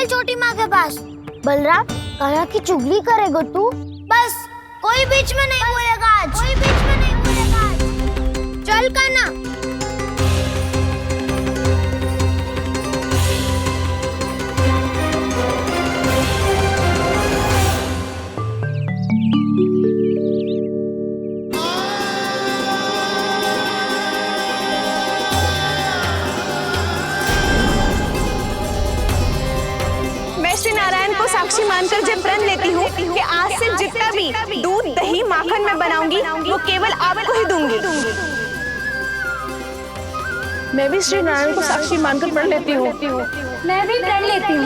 छोटी माँ के पास। बलराम, कान्हा की चुगली करेगा तू? बस, कोई बीच में नहीं बोलेगा आज। कोई बीच में नहीं बोलेगा आज। चल कान्हा। साक्षी मानकर जब प्रण लेती हूँ कि आज से जितना भी दूध दही माखन मैं बनाऊंगी वो केवल आपको ही दूंगी। मैं भी श्री नारायण को साक्षी मानकर प्रण लेती हूँ। मैं भी प्रण लेती हूँ।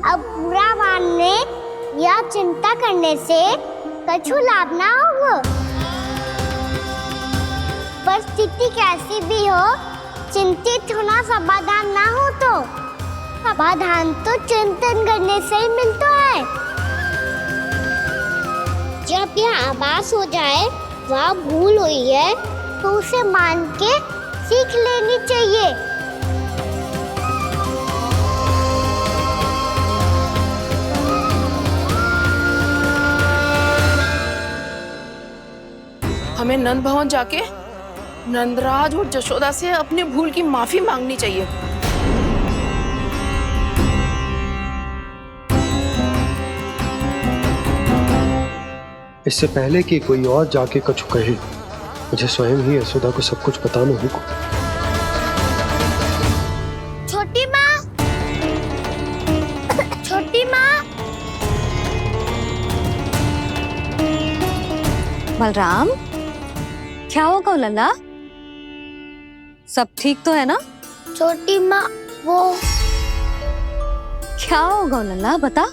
अब बुरा मानने या चिंता करने से कछु लाभ ना होगा। परिस्थिति कैसी भी हो, चिंतित होना समाधान ना हो तो समाधान तो चिंतन करने से ही मिलता है। जब यह आभास हो जाए वह भूल हुई है तो उसे मान के सीख लेनी चाहिए। हमें नंद भवन जाके नंदराज और जशोदा से अपनी भूल की माफी मांगनी चाहिए। इससे पहले कि कोई और जाके कछु कहे, मुझे स्वयं ही यशोदा को सब कुछ बताना होगा। छोटी माँ, छोटी माँ। बलराम, क्या होगा लल्ला? सब ठीक तो है ना? छोटी माँ, वो क्या होगा लल्ला, बता।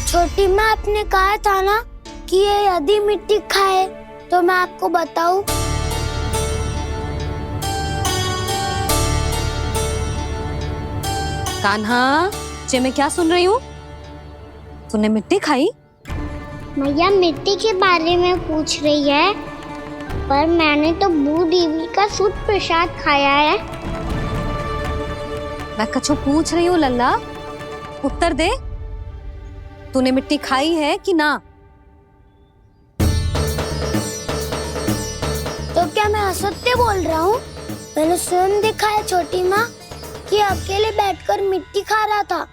छोटी माँ, आपने कहा था ना कि ये यदि मिट्टी खाए तो मैं आपको बताऊं। कान्हा, जे मैं क्या सुन रही हूँ? तूने मिट्टी खाई? मैया मिट्टी के बारे में पूछ रही है, पर मैंने तो भू देवी का शुद्ध प्रसाद खाया है। मैं कछु पूछ रही हूँ लल्ला, उत्तर दे। तूने मिट्टी खाई है कि ना? तो क्या मैं असत्य बोल रहा हूँ? मैंने स्वयं देखा है छोटी माँ कि अकेले बैठकर मिट्टी खा रहा था।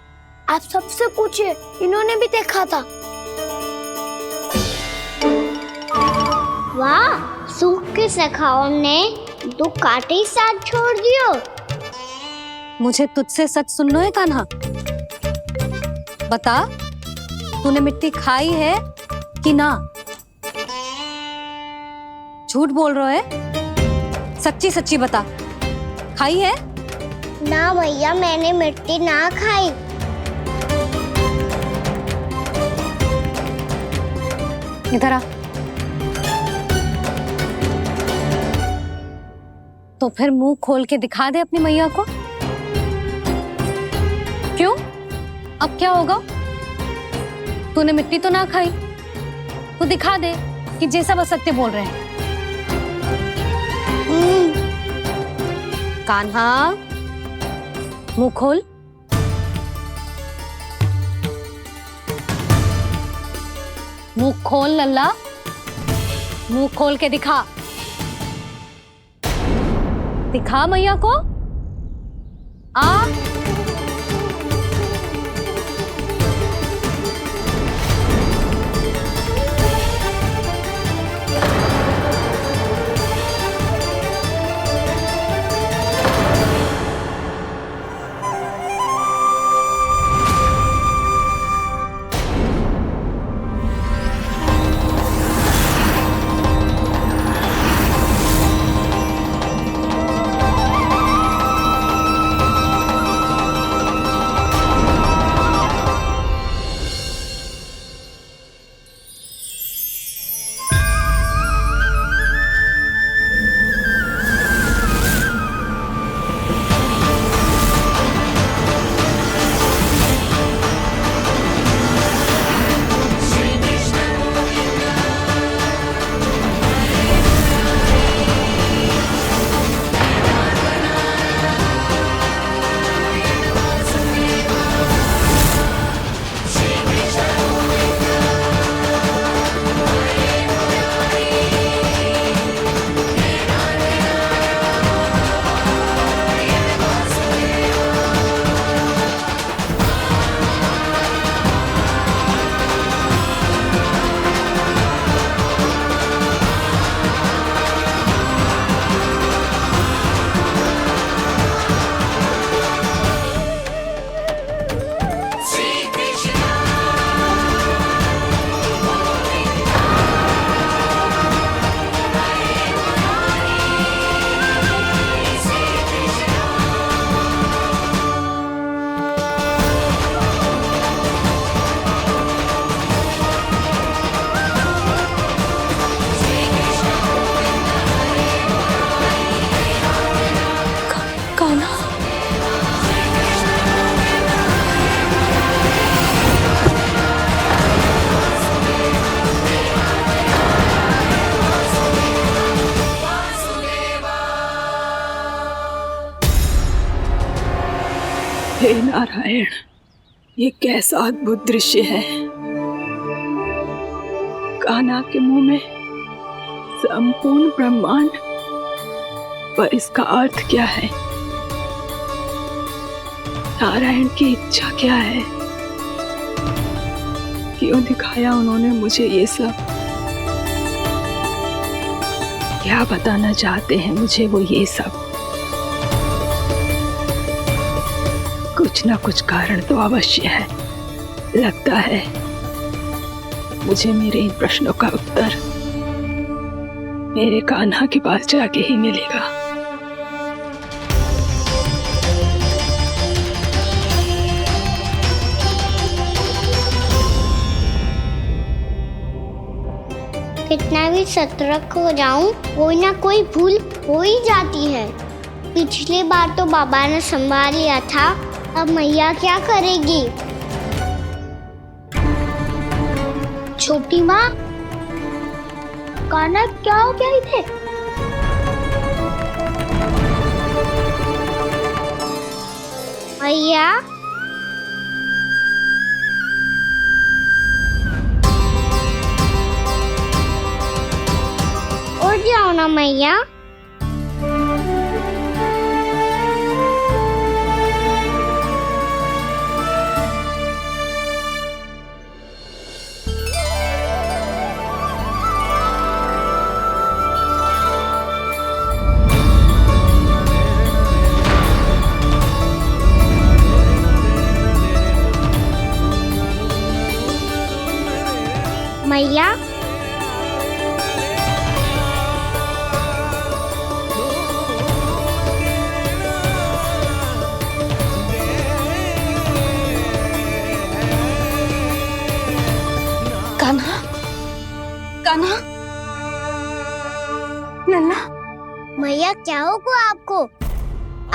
आप सबसे पूछिए, इन्होंने भी देखा था। वाह, सूख के सखाओं ने दो कांटे ही साथ छोड़ दियो। मुझे तुझसे सच सुनना है कान्हा। बता, तूने मिट्टी खाई है कि ना? झूठ बोल रहा है, सच्ची सच्ची बता, खाई है? ना भैया, मैंने मिट्टी ना खाई। इधर आ। तो फिर मुंह खोल के दिखा दे अपनी मैया को। क्यों? अब क्या होगा? तूने मिट्टी तो ना खाई, तो दिखा दे कि जे सब असत्य बोल रहे हैं। कान्हा, मुंह खोल। मुंह खोल लल्ला, मुंह खोल के दिखा। दिखा मैया को। आ हे नारायण, ये कैसा अद्भुत दृश्य है। कान्हा के मुंह में संपूर्ण ब्रह्मांड, पर इसका अर्थ क्या है? नारायण की इच्छा क्या है? क्यों दिखाया उन्होंने मुझे ये सब? क्या बताना चाहते हैं मुझे वो ये सब? कुछ ना कुछ कारण तो अवश्य है। लगता है मुझे मेरे इन प्रश्नों का उत्तर मेरे कान्हा के पास जाके ही मिलेगा। कितना भी सतर्क हो जाऊं, कोई ना कोई भूल हो ही जाती है। पिछली बार तो बाबा ने संभाल लिया था, अब मैया क्या करेगी? छोटी माँ, कान्हा क्या हो गया इधर? मैया, उठ जाओ ना मैया। मैया, कान्हा, कान्हा, लल्ला, मैया क्या होगा आपको?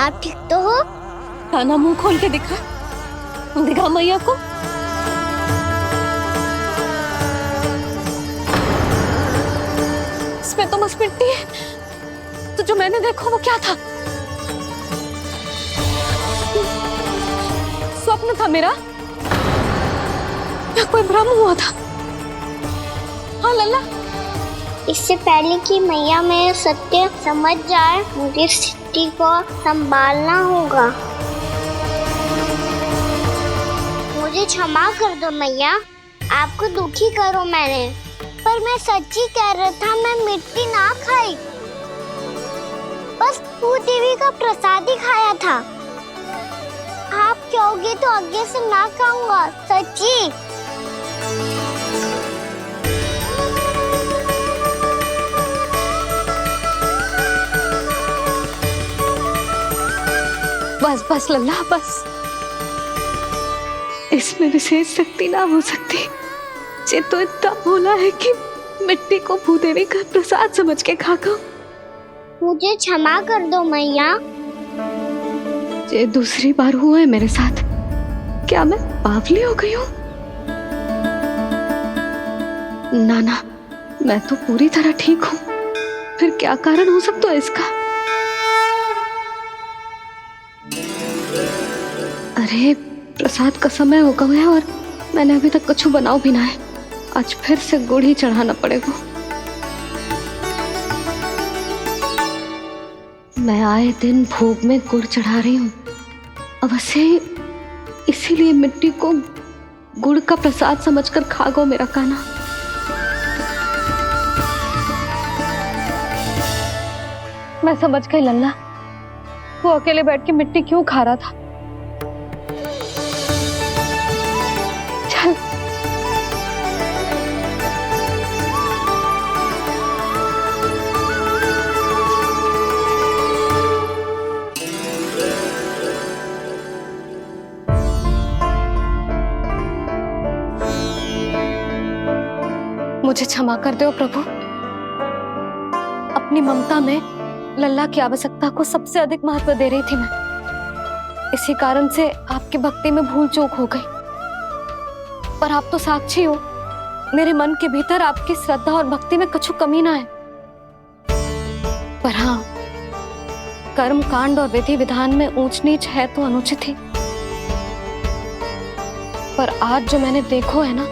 आप ठीक तो हो? कान्हा मुंह खोल के दिखा, दिखा मैया को। इसमें तो बस मिट्टी है, तो जो मैंने देखा वो क्या था? स्वप्न था मेरा या कोई भ्रम हुआ था? हाँ लल्ला, इससे पहले कि मैया मेरे सत्य समझ जाए, मुझे स्थिति को संभालना होगा। मुझे क्षमा कर दो मैया, आपको दुखी करो मैंने, पर मैं सच्ची कह रहा था, मैं मिट्टी ना खाई, बस भूदेवी का प्रसाद ही खाया था। आप कहोगे तो आगे से ना खाऊंगा, सच्ची। बस बस लल्ला बस, इसमें विशेष शक्ति ना हो सकती। ये तो इतना भोला है कि मिट्टी को भूदेवी का प्रसाद समझ के खा गया। मुझे क्षमा कर दो मैया। ये दूसरी बार हुआ है मेरे साथ। क्या मैं बावली हो गई हूँ? ना ना, मैं तो पूरी तरह ठीक हूँ। फिर क्या कारण हो सकता है इसका? अरे प्रसाद का समय हो गया है और मैंने अभी तक कुछ बनाओ भी ना है। आज फिर से गुड़ ही चढ़ाना पड़ेगा। मैं आए दिन भोग में गुड़ चढ़ा रही हूँ, अवश्य इसीलिए मिट्टी को गुड़ का प्रसाद समझकर खा गो मेरा कान्हा। मैं समझ गई लल्ला, वो अकेले बैठ के मिट्टी क्यों खा रहा था। चल मुझे क्षमा कर दो प्रभु। अपनी ममता में लल्ला की आवश्यकता को सबसे अधिक महत्व दे रही थी मैं। इसी कारण से आपकी भक्ति में भूल चूक हो गई। पर आप तो साक्षी हो, मेरे मन के भीतर आपकी श्रद्धा और भक्ति में कुछ कमी ना है। पर हाँ, कर्म कांड और विधि विधान में ऊंच नीच है तो अनुचित ही। पर आज जो मैंने देखो है ना,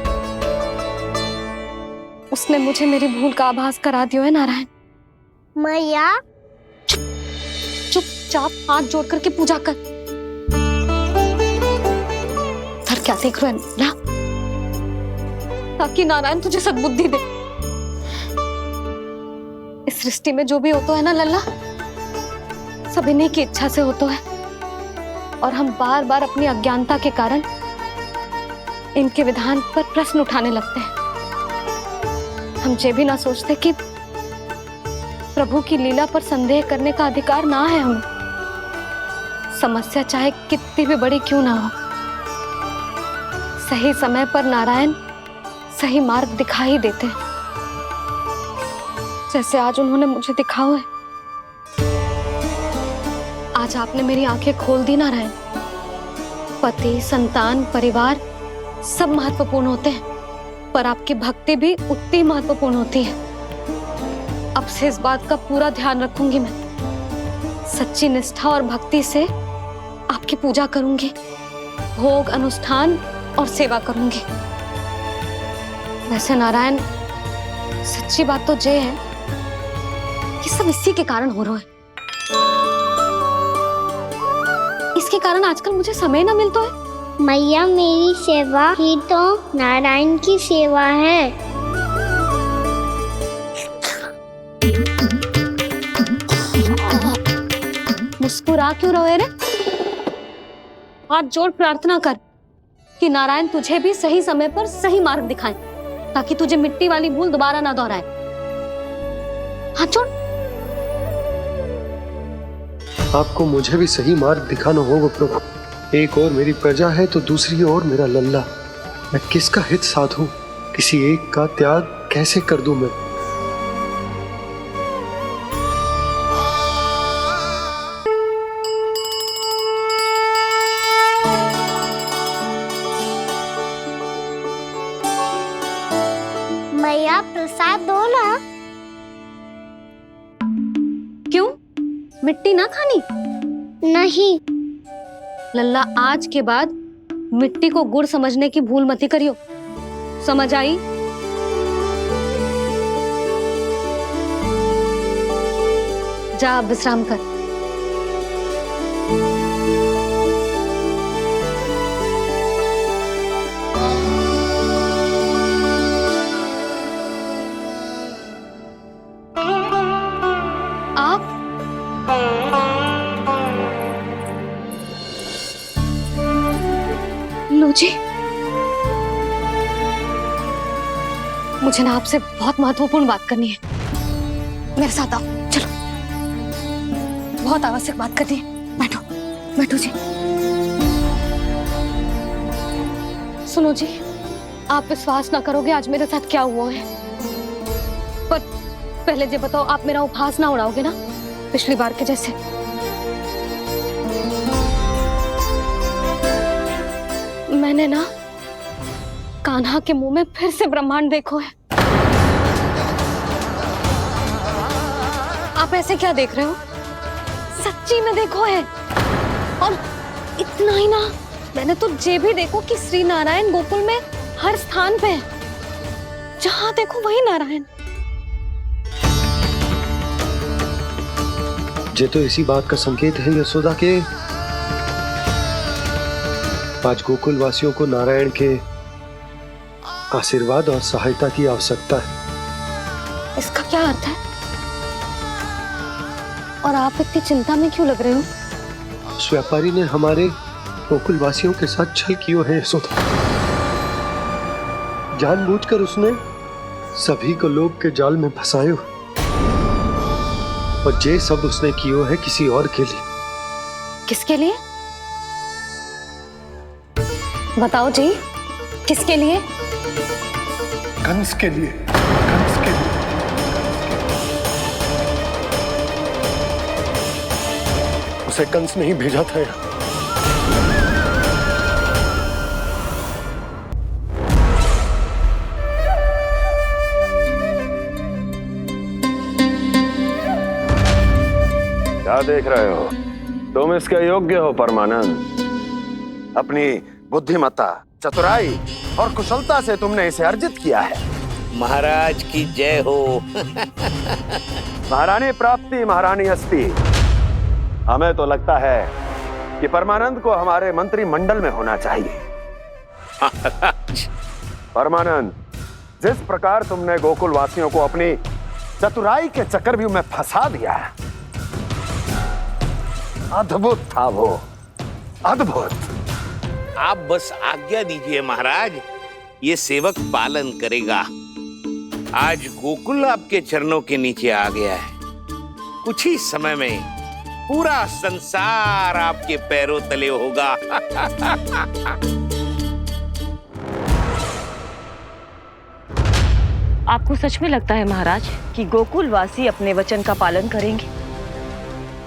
उसने मुझे मेरी भूल का आभास करा दियो है नारायण। मैया चुपचाप हाथ जोड़ करके पूजा कर। सर क्या देख रहे हैं ना, ताकि नारायण तुझे सद्बुद्धि दे। इस सृष्टि में जो भी होता है ना लल्ला, सब इन्हीं की इच्छा से होता है, और हम बार बार अपनी अज्ञानता के कारण इनके विधान पर प्रश्न उठाने लगते हैं। हम ये भी ना सोचते कि प्रभु की लीला पर संदेह करने का अधिकार ना है हमें। समस्या चाहे कितनी भी बड़ी क्यों ना हो, सही समय पर नारायण सही मार्ग दिखा ही देते हैं, जैसे आज उन्होंने मुझे दिखाओ है। आज आपने मेरी आंखें खोल दी नारायण। पति, संतान, परिवार सब महत्वपूर्ण होते हैं, पर आपकी भक्ति भी उतनी महत्वपूर्ण होती है। अब से इस बात का पूरा ध्यान रखूंगी मैं। सच्ची निष्ठा और भक्ति से आपकी पूजा करूंगी, भोग, अनुष्ठान और सेवा करूंगी। वैसे नारायण, सच्ची बात तो ये है कि सब इसी के कारण हो रहा है। इसके कारण आजकल मुझे समय ना मिलता है। मैया, मेरी सेवा ही तो नारायण की सेवा है। मुस्कुरा क्यों रहे रे? हाथ जोड़ प्रार्थना कर कि नारायण तुझे भी सही समय पर सही मार्ग दिखाएं, ताकि तुझे मिट्टी वाली भूल दोबारा ना दोहराए। हाथ जोड़। आपको मुझे भी सही मार्ग दिखाना होगा प्रभु। एक और मेरी प्रजा है तो दूसरी ओर मेरा लल्ला। मैं किसका हित साधूं? किसी एक का त्याग कैसे कर दूं मैं? मैया, प्रसाद दो ना। क्यों? मिट्टी ना खानी? नहीं। लल्ला, आज के बाद मिट्टी को गुड़ समझने की भूल मत करियो। समझ आई? जा विश्राम कर। आप लो जी, मुझे ना आपसे बहुत महत्वपूर्ण बात करनी है। मेरे साथ आओ, चलो। बहुत आवश्यक बात करनी है। बैठो, बैठो जी। सुनो जी, आप विश्वास ना करोगे आज मेरे साथ क्या हुआ है। पर पहले ये बताओ, आप मेरा उपहास ना उड़ाओगे ना, पिछली बार के जैसे? मैंने ना कान्हा के मुंह में फिर से ब्रह्मांड देखो है। आप ऐसे क्या देख रहे हो? सच्ची में देखो है। और इतना ही ना, मैंने तो ये भी देखो कि श्री नारायण गोकुल में हर स्थान पे है। जहां देखो वही नारायण। ये तो इसी बात का संकेत है यशोदा के आज गोकुल वासियों को नारायण के आशीर्वाद और सहायता की आवश्यकता है। इसका क्या अर्थ है? और आप इतनी चिंता में क्यों लग रहे हो? उस व्यापारी ने हमारे गोकुल वासियों के साथ छल कियो है यशोदा। जानबूझकर उसने सभी को लोभ के जाल में फंसायो, और ये सब उसने कियो है किसी और के लिए। किसके लिए? बताओ जी, किसके लिए? कंस के लिए। कंस के लिए। उसे कंस नहीं भेजा था यहाँ। क्या देख रहे हो? तुम इसके योग्य हो परमानंद। अपनी बुद्धिमत्ता, चतुराई और कुशलता से तुमने इसे अर्जित किया है। महाराज की जय हो। महारानी प्राप्ति महारानी हस्ती। हमें तो लगता है कि परमानंद को हमारे मंत्रिमंडल में होना चाहिए। परमानंद, जिस प्रकार तुमने गोकुल वासियों को अपनी चतुराई के चक्रव्यूह में फंसा दिया है, अद्भुत था वो, अद्भुत। आप बस आज्ञा दीजिए महाराज, ये सेवक पालन करेगा। आज गोकुल आपके चरणों के नीचे आ गया है। कुछ ही समय में पूरा संसार आपके पैरों तले होगा। आपको सच में लगता है महाराज कि गोकुल वासी अपने वचन का पालन करेंगे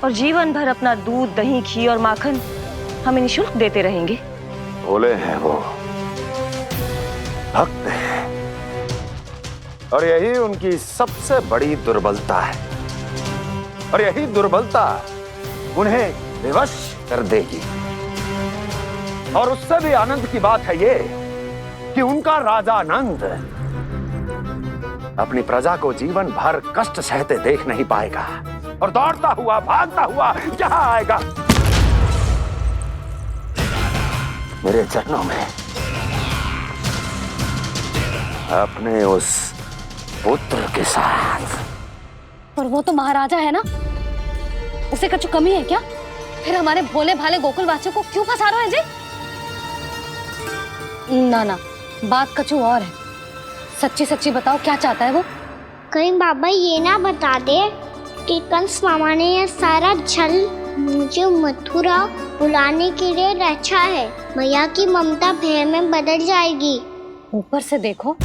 और जीवन भर अपना दूध, दही, घी और माखन हमें निःशुल्क देते रहेंगे? भोले हैं वो, भक्त हैं, और यही उनकी सबसे बड़ी दुर्बलता है। और यही दुर्बलता उन्हें विवश कर देगी। और उससे भी आनंद की बात है ये कि उनका राजा नंद अपनी प्रजा को जीवन भर कष्ट सहते देख नहीं पाएगा और दौड़ता हुआ, भागता हुआ यहां आएगा मेरे चरणों में, अपने उस पुत्र के साथ। पर वो तो महाराजा है ना, उसे कुछ कमी है क्या? फिर हमारे भोले भाले गोकुल वासियों को क्यों फंसा रहे हैं जी? ना ना, बात कछु और है। सच्ची सच्ची बताओ, क्या चाहता है वो? कहीं बाबा ये ना बता दे कि कंस मामा ने यह सारा छल मुझे मथुरा बुलाने के लिए रचा है। मैया की ममता भय में बदल जाएगी। ऊपर से देखो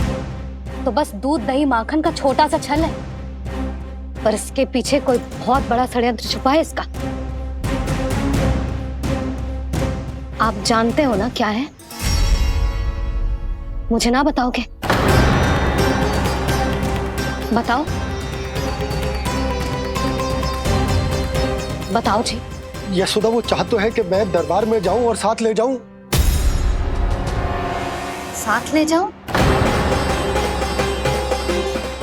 तो बस दूध, दही, माखन का छोटा सा छल है, पर इसके पीछे कोई बहुत बड़ा षड्यंत्र छुपा है इसका। आप जानते हो ना क्या है? मुझे ना बताओगे? बताओ बताओ जी। यशोदा, वो चाह तो है कि मैं दरबार में जाऊं और साथ ले जाऊं। साथ ले जाऊं?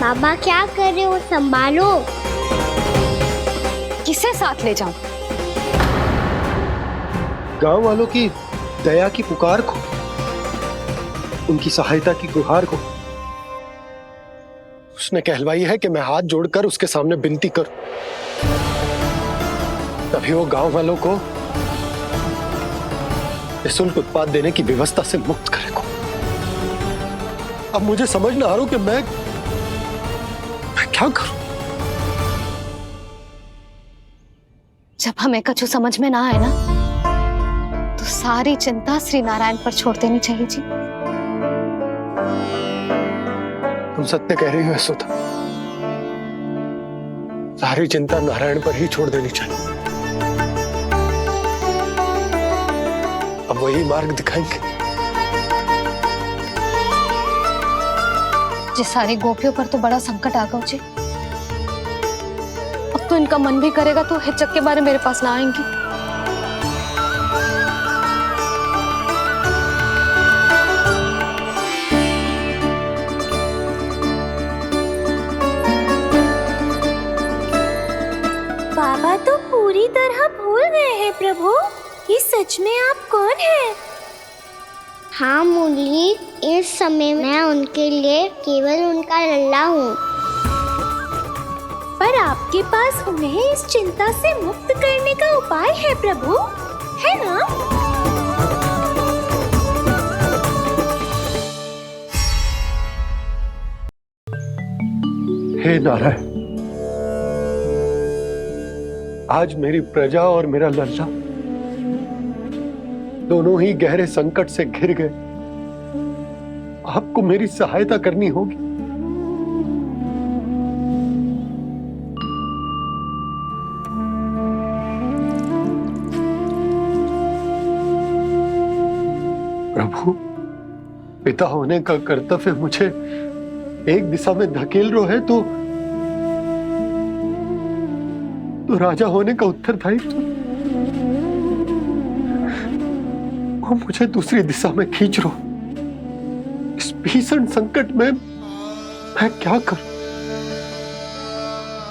बाबा क्या कर रहे हो, संभालो। किसे साथ ले जाऊं? गांव वालों की दया की पुकार को, उनकी सहायता की गुहार को। उसने कहलवाई है कि मैं हाथ जोड़कर उसके सामने विनती करूं, तभी वो गांव वालों को निःशुल्क उत्पाद देने की व्यवस्था से मुक्त करेगा। अब मुझे समझ ना आ रहा कि मैं क्या करूं। जब हमें कछु समझ में ना आए ना, तो सारी चिंता श्री नारायण पर छोड़ देनी चाहिए जी। तुम सत्य कह रही हो यशोदा, सारी चिंता नारायण पर ही छोड़ देनी चाहिए। अब वही मार्ग दिखाएंगे। जी सारी गोपियों पर तो बड़ा संकट आ गया जी। अब तो इनका मन भी करेगा तो हिचक के बारे मेरे पास ना आएंगी। बाबा तो पूरी तरह भूल गए हैं प्रभु, ये सच में आप कौन हैं? हाँ मुरली, इस समय मैं उनके लिए केवल उनका लल्ला हूँ। पर आपके पास उन्हें इस चिंता से मुक्त करने का उपाय है प्रभु, है ना? हे नारायण, आज मेरी प्रजा और मेरा लल्ला दोनों ही गहरे संकट से घिर गए। आपको मेरी सहायता करनी होगी। प्रभु, पिता होने का कर्तव्य मुझे एक दिशा में धकेल रहा है तो राजा होने का उत्तरदायित्व वो मुझे दूसरी दिशा में खींच रहे हो। इस भीषण संकट में मैं क्या करूं?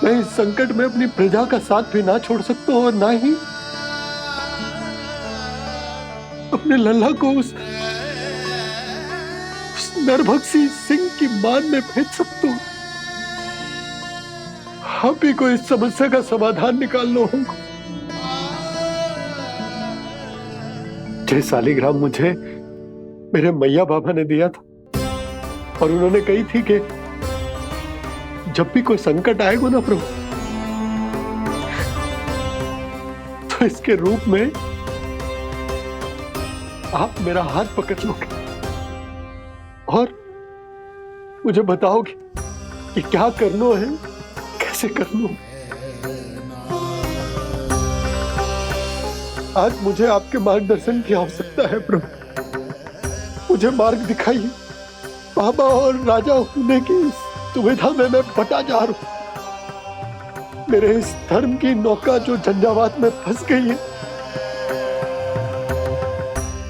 मैं इस संकट में अपनी प्रजा का साथ भी ना छोड़ सकता हूं और ना ही अपने लल्ला को उस नरभक्षी सिंह की मान में भेज सकता हूं। आप ही को इस समस्या का समाधान निकालना होगा। जय शालिग्राम मुझे मेरे मैया बाबा ने दिया था और उन्होंने कही थी कि जब भी कोई संकट आएगा ना प्रभु, तो इसके रूप में आप मेरा हाथ पकड़ लोगे और मुझे बताओगे कि क्या करना है, कैसे करना है। आज मुझे आपके मार्गदर्शन की आवश्यकता है प्रभु। मुझे मार्ग दिखाइए। बाबा और राजा होने की इस दुविधा में मैं बटा जा रहा हूं। मेरे इस धर्म की नौका जो झंझावात में फंस गई है,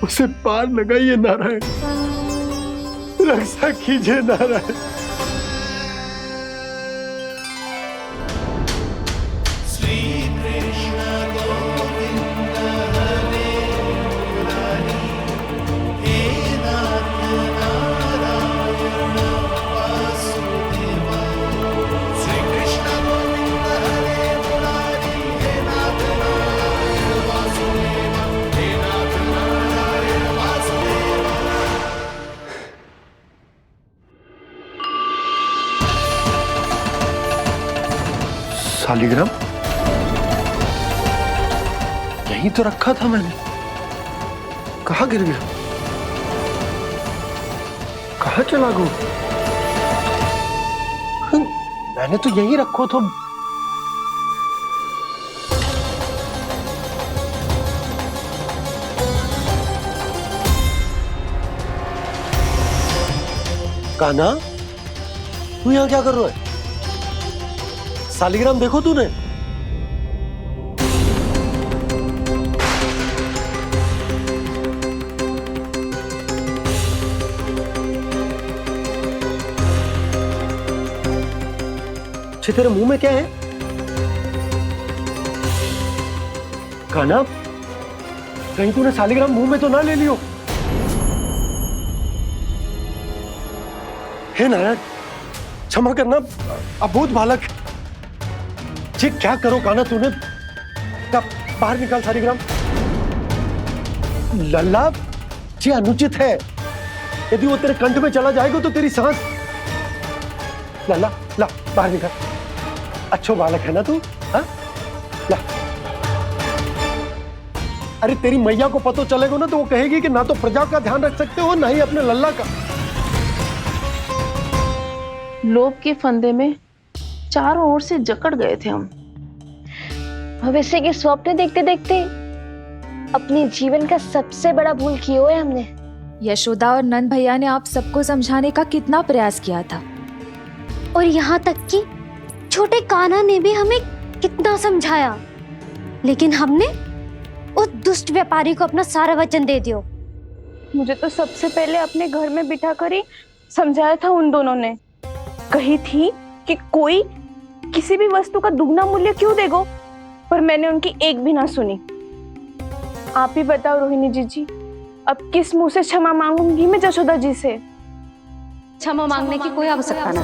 उसे पार लगाइए नारायण, रक्षा कीजिए नारायण। शालिग्राम यहीं तो रखा था मैंने, कहाँ गिर गया? कहाँ चला गया? मैंने तो यहीं रखो तो। कान्हा, तू यहाँ क्या कर रहा है? शालिग्राम देखो तूने? अच्छे, तेरे मुंह में क्या है? कान्हा, कहीं तूने शालिग्राम मुंह में तो ना ले लियो? हे नारायण, क्षमा करना, अबोध बालक। जी क्या करो कान्हा तूने? बाहर निकाल शालिग्राम। लल्ला, जी अनुचित है। यदि वो तेरे कंठ में चला जाएगा तो तेरी सांस। लल्ला, ला बाहर निकाल। अच्छो बालक है ना तू? हाँ, ला। अरे तेरी मैया को पता चलेगा ना तो वो कहेगी कि ना तो प्रजा का ध्यान रख सकते हो, ना ही अपने लल्ला का। लोभ के फंदे में चारों ओर से जकड़ गए थे हम। भविष्य के स्वप्न देखते देखते अपने जीवन का सबसे बड़ा भूल किया है हमने। यशोदा और नंद भैया ने आप सबको समझाने का कितना प्रयास किया था, और यहाँ तक कि छोटे कान्हा ने भी हमें कितना समझाया, लेकिन हमने उस दुष्ट व्यापारी को अपना सारा वचन दे दिया। मुझे तो सबसे पहले अपने घर में बिठा कर ही समझाया था उन दोनों ने। कही थी कि कोई किसी भी वस्तु का दुगना मूल्य क्यों देगा, पर मैंने उनकी एक भी ना सुनी। आप ही बताओ रोहिणी जी, अब किस मुंह से क्षमा मांगूंगी मैं जशोदा जी से? क्षमा मांगने की कोई आवश्यकता ना।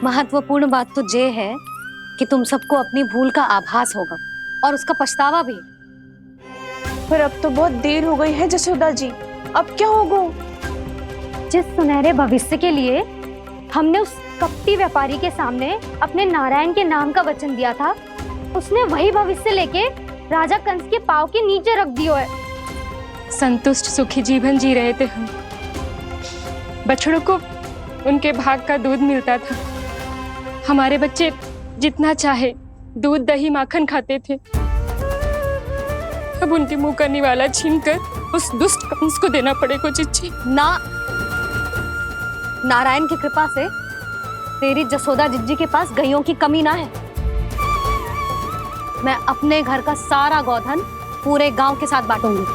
महत्वपूर्ण बात तो ये है कि तुम सबको अपनी भूल का आभास होगा और उसका पछतावा भी। पर अब तो बहुत देर हो गई है जशोदा जी, अब क्या होगा? जिस सुनहरे भविष्य के लिए हमने उस कपटी व्यापारी के सामने अपने नारायण के नाम का वचन दिया था, उसने वही भविष्य लेके राजा कंस के पांव के नीचे रख दिया है। संतुष्ट सुखी जीवन जी रहे थे हम। बछड़ों को उनके भाग का दूध मिलता था। हमारे बच्चे जितना चाहे दूध दही माखन खाते थे। अब उनके मुंह का निवाला छीनकर उस दुष्ट कंस को देना पड़ेगा चिच्ची। ना, नारायण की कृपा से तेरी जसोदा जिज्जी के पास गईयों की कमी ना है। मैं अपने घर का सारा गोधन पूरे गांव के साथ बांटूंगी।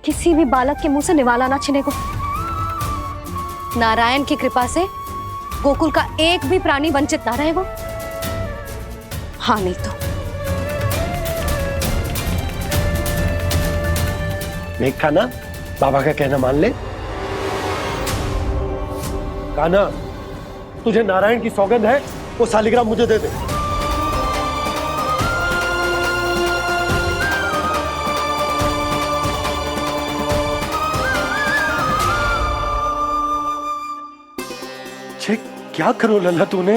किसी भी बालक के मुंह से निवाला ना छिने को। नारायण की कृपा से गोकुल का एक भी प्राणी वंचित ना रहेगा। हाँ नहीं तो देख कान्हा, बाबा का कहना मान ले। कान्हा, तुझे नारायण की सौगंध है, वो शालिग्राम मुझे दे दे। क्या करो लल्ला तूने?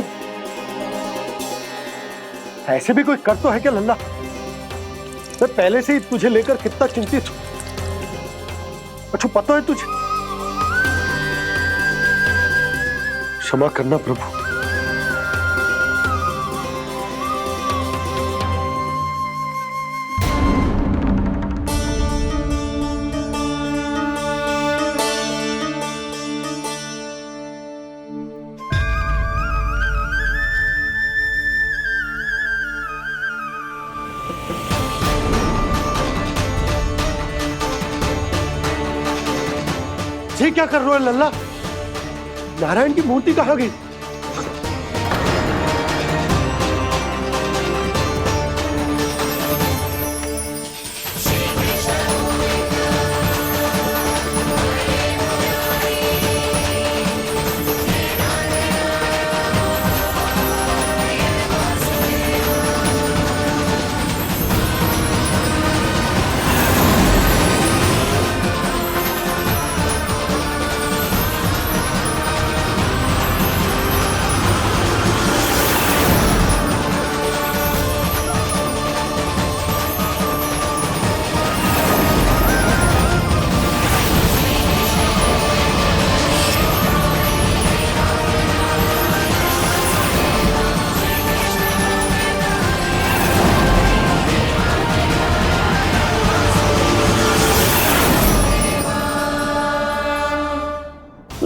ऐसे भी कोई कर तो है क्या लल्ला? मैं पहले से ही तुझे लेकर कितना चिंतित हूं। अच्छा पता है तुझे? क्षमा करना प्रभु। ये क्या कर रहे हो लल्ला? नारायण की मूर्ति कहाँ गई?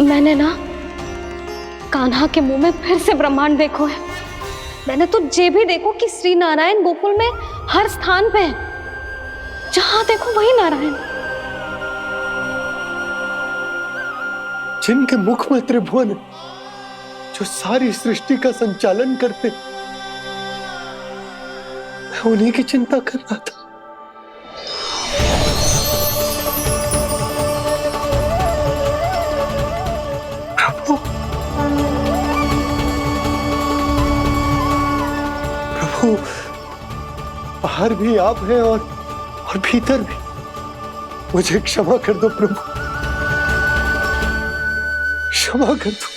मैंने ना कान्हा के मुंह में फिर से ब्रह्मांड देखो है। मैंने तो ये भी देखो कि श्री नारायण गोकुल में हर स्थान पे है। जहां देखो वही नारायण। जिनके मुख में त्रिभुवन है, जो सारी सृष्टि का संचालन करते, मैं उन्हीं की चिंता कर रहा था। प्रभु, बाहर भी आप हैं और भीतर भी। मुझे क्षमा कर दो प्रभु, क्षमा कर दो।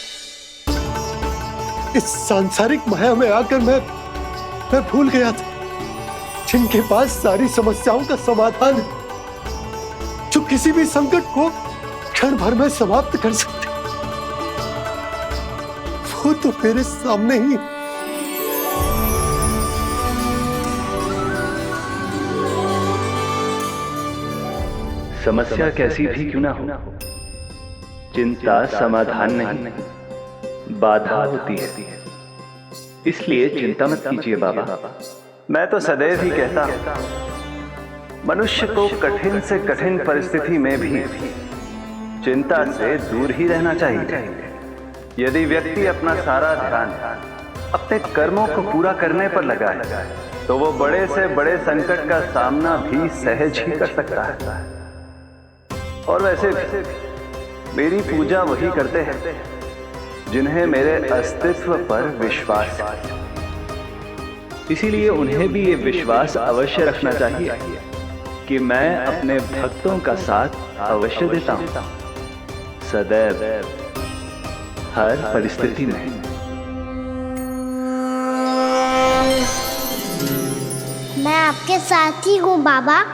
इस सांसारिक माया में आकर मैं भूल गया था जिनके पास सारी समस्याओं का समाधान है, जो किसी भी संकट को क्षण भर में समाप्त कर सकते, वो तो मेरे सामने ही। समस्या कैसी भी क्यों ना हो, चिंता समाधान नहीं, बाधा होती है। इसलिए चिंता मत कीजिए बाबा। मैं तो सदैव ही कहता हूं, मनुष्य को कठिन से कठिन परिस्थिति में भी चिंता से दूर ही रहना चाहिए। यदि व्यक्ति अपना सारा ध्यान अपने कर्मों को पूरा करने पर लगाए, तो वो बड़े से बड़े संकट का सामना भी सहज ही कर सकता है। और वैसे भी मेरी पूजा वही करते हैं जिन्हें मेरे अस्तित्व पर विश्वास है। इसीलिए उन्हें भी ये विश्वास अवश्य रखना चाहिए कि मैं अपने भक्तों का साथ अवश्य देता हूं, सदैव, हर परिस्थिति में। मैं आपके साथ ही हूँ बाबा।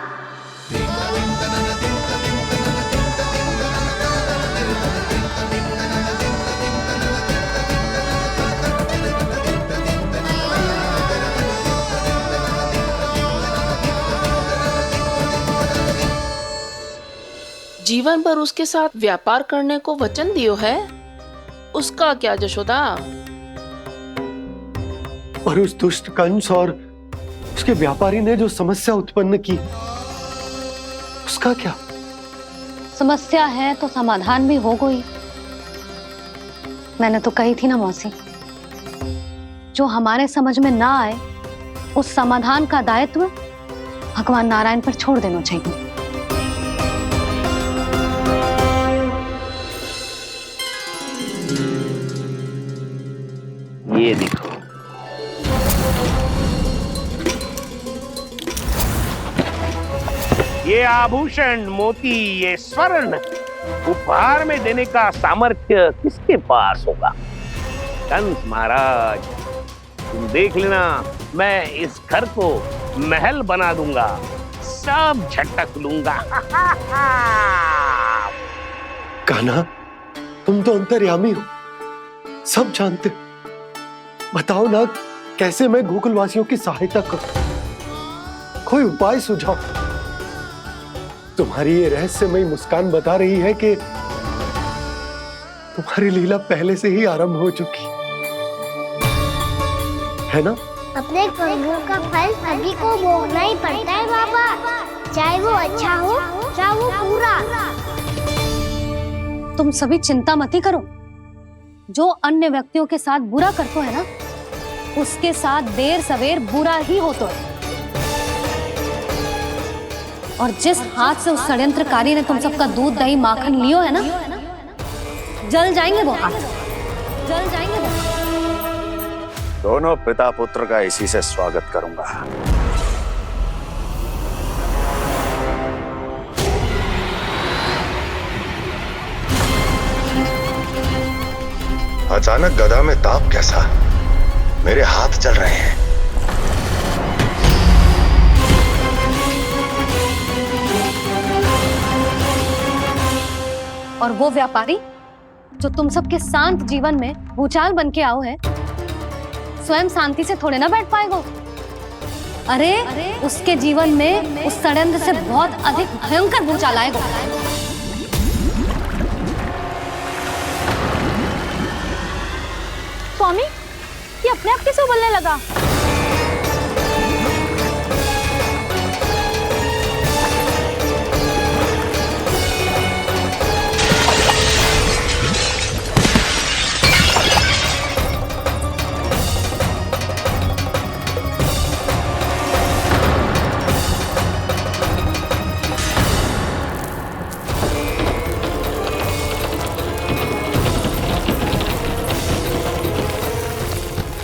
जीवन भर उसके साथ व्यापार करने को वचन दियो है, उसका क्या जशोदा? और उस दुष्ट कंस और उसके व्यापारी ने जो समस्या उत्पन्न की, उसका क्या? समस्या है तो समाधान भी होगा ही। मैंने तो कही थी ना मौसी, जो हमारे समझ में ना आए उस समाधान का दायित्व भगवान नारायण पर छोड़ देना चाहिए। ये देखो, ये आभूषण, मोती, ये स्वर्ण उपहार में देने का सामर्थ्य किसके पास होगा? कंस महाराज, तुम देख लेना, मैं इस घर को महल बना दूंगा, सब झटक लूंगा। कान्हा, तुम तो अंतर्यामी हो, सब जानते हो। बताओ ना, कैसे मैं गोकुलवासियों की सहायता करूं? कोई उपाय सुझाओ। तुम्हारी ये रहस्यमयी मुस्कान बता रही है कि तुम्हारी लीला पहले से ही आरंभ हो चुकी है ना? अपने कर्मों का फल सभी को भोगना ही पड़ता है बाबा, चाहे वो अच्छा हो चाहे वो बुरा। तुम सभी चिंता मत ही करो। जो अन्य व्यक्तियों के साथ बुरा करते है ना, उसके साथ देर सवेर बुरा ही होता है। और जिस हाथ से उस षड्यंत्रकारी ने तुम सबका दूध दही माखन लियो है ना, जल जाएंगे वो हाथ, जल जाएंगे वो हाथ। दोनों पिता पुत्र का इसी से स्वागत करूंगा। अचानक गदा में ताप कैसा? मेरे हाथ चल रहे हैं। और वो व्यापारी जो तुम सबके शांत जीवन में भूचाल बन के आओ है, स्वयं शांति से थोड़े ना बैठ पाएगा। अरे उसके जीवन में उस षड्यंत्र से बहुत अधिक भयंकर भूचाल आएगा। स्वामी, ये अपने आप कैसे उबलने लगा?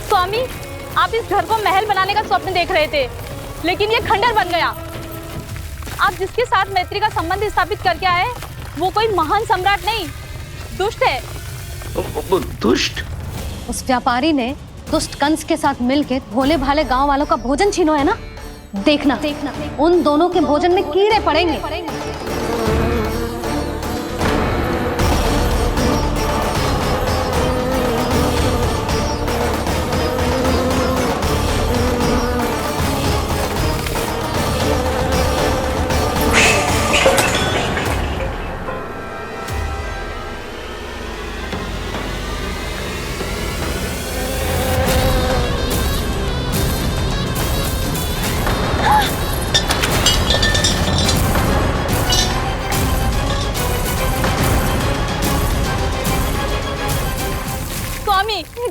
स्वामी, आप इस घर को महल बनाने का स्वप्न देख रहे थे, लेकिन ये खंडर बन गया। आप जिसके साथ मैत्री का संबंध स्थापित करके आए, वो कोई महान सम्राट नहीं, दुष्ट है। दुष्ट? उस व्यापारी ने दुष्ट कंस के साथ मिलकर भोले भाले गांव वालों का भोजन छीनो है ना, देखना उन दोनों के भोजन में कीड़े पड़ेंगे।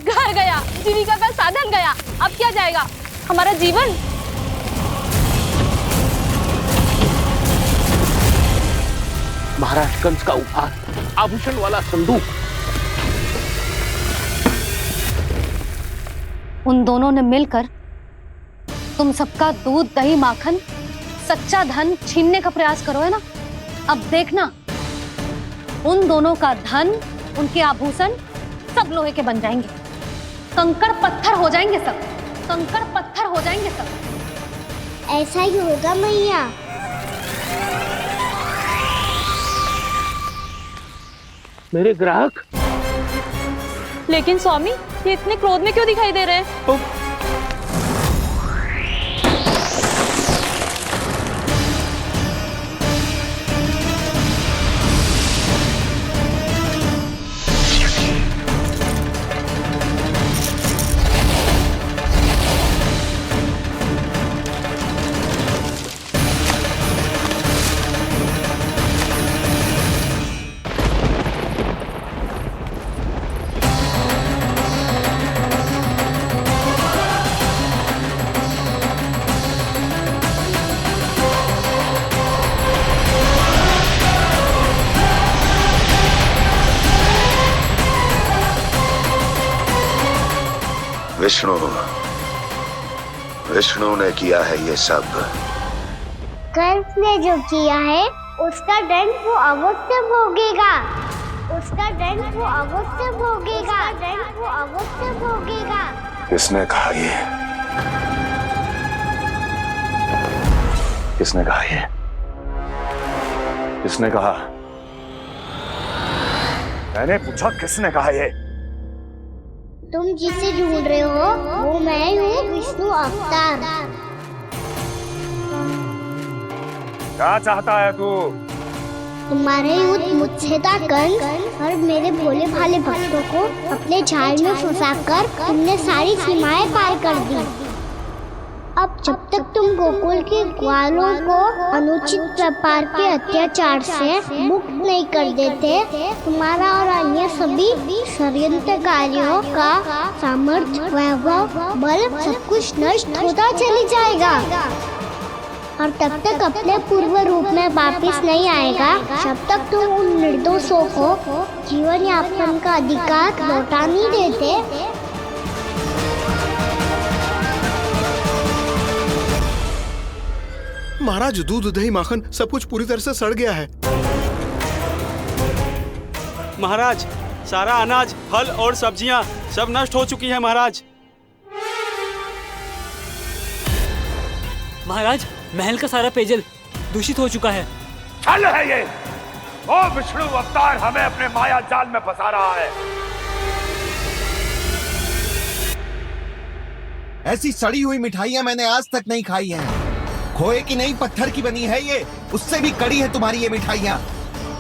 घर गया, जीविका का साधन गया, अब क्या जाएगा हमारा जीवन? महाराज कंस का उपहार, आभूषण वाला संदूक। उन दोनों ने मिलकर तुम सबका दूध दही माखन सच्चा धन छीनने का प्रयास करो है ना। अब देखना, उन दोनों का धन, उनके आभूषण सब लोहे के बन जाएंगे, कंकड़ पत्थर हो जाएंगे सब, कंकड़ पत्थर हो जाएंगे सब। ऐसा ही होगा मैया। मेरे ग्राहक? लेकिन स्वामी, ये इतने क्रोध में क्यों दिखाई दे रहे हैं? विष्णु ने किया है ये सब। कंस ने जो किया है उसका दंड वो अवश्य भोगेगा। उसका दंड वो अवश्य भोगेगा। दंड वो अवश्य भोगेगा। किसने कहा ये? किसने कहा ये? किसने कहा? मैंने पूछा किसने कहा ये? तुम जिसे ढूंढ रहे हो वो मैं हूँ, विष्णु अवतार। क्या चाहता है तू? तुम्हारे युद्ध मुझसे था कंस, और मेरे भोले भाले भक्तों को अपने जाल में फंसाकर तुमने सारी सीमाएं पार कर दी। अब जब तक तुम गोकुल के ग्वालों को अनुचित प्रकार के अत्याचार से मुक्त नहीं कर देते, तुम्हारा और अन्य सभी षड्यंत्रकारियों का सामर्थ्य, वैभव, बल सब कुछ नष्ट होता चली जाएगा। और तब तक अपने पूर्व रूप में वापस नहीं आएगा जब तक तुम उन निर्दोषों को जीवन यापन का अधिकार लौटा नहीं देते। महाराज, दूध, दही, माखन सब कुछ पूरी तरह से सड़ गया है। महाराज, सारा अनाज, फल और सब्जियां सब नष्ट हो चुकी है महाराज। महाराज, महल का सारा पेयजल दूषित हो चुका है। छल है ये। ओ विष्णु अवतार हमें अपने माया जाल में फंसा रहा है। ऐसी सड़ी हुई मिठाइयां मैंने आज तक नहीं खाई हैं। खोए की नहीं, पत्थर की बनी है ये, उससे भी कड़ी है तुम्हारी ये मिठाइयां।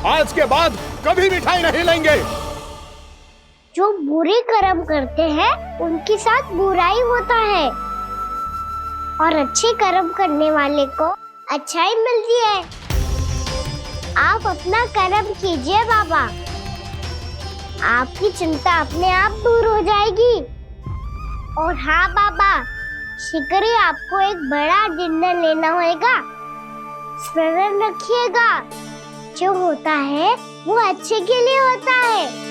आज के बाद कभी मिठाई नहीं लेंगे। जो बुरे कर्म करते हैं उनके साथ बुराई होता है, और अच्छे कर्म करने वाले को अच्छाई मिलती है। आप अपना कर्म कीजिए बाबा, आपकी चिंता अपने आप दूर हो जाएगी। और हाँ बाबा, शीघ्र ही आपको एक बड़ा डिनर लेना होगा। स्मरण रखिएगा, जो होता है वो अच्छे के लिए होता है।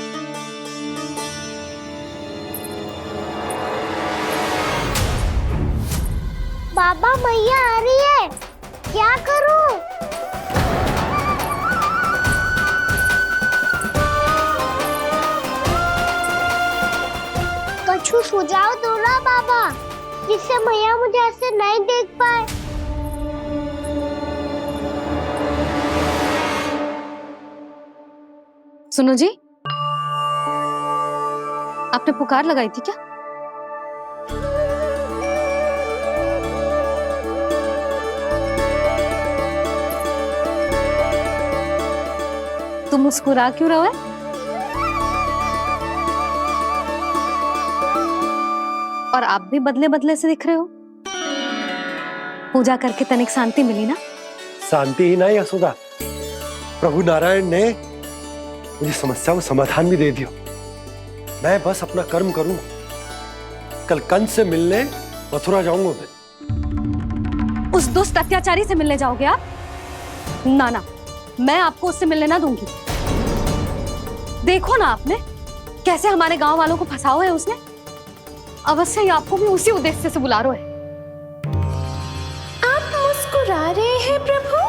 बाबा, मैया आ रही है, क्या करूं? कछु सुझाव दो ना बाबा, जिससे मैया मुझे ऐसे नहीं देख पाए। सुनो जी, आपने पुकार लगाई थी क्या? तुम मुस्कुरा क्यों रहे हो? और आप भी बदले बदले से दिख रहे हो। पूजा करके तनिक शांति मिली ना? शांति ही नहीं यशोदा, प्रभु नारायण ने मुझे समस्या को समाधान भी दे दिया। मैं बस अपना कर्म करूं। कल कंस से मिलने मथुरा जाऊंगा मैं। उस दुष्ट अत्याचारी से मिलने जाओगे आप? ना ना, मैं आपको उससे मिलने ना दूंगी। देखो ना आपने कैसे हमारे गांव वालों को फंसाओ है उसने। अवश्य ही आपको भी उसी उद्देश्य से बुला रहा है। आप मुस्कुरा रहे हैं प्रभु?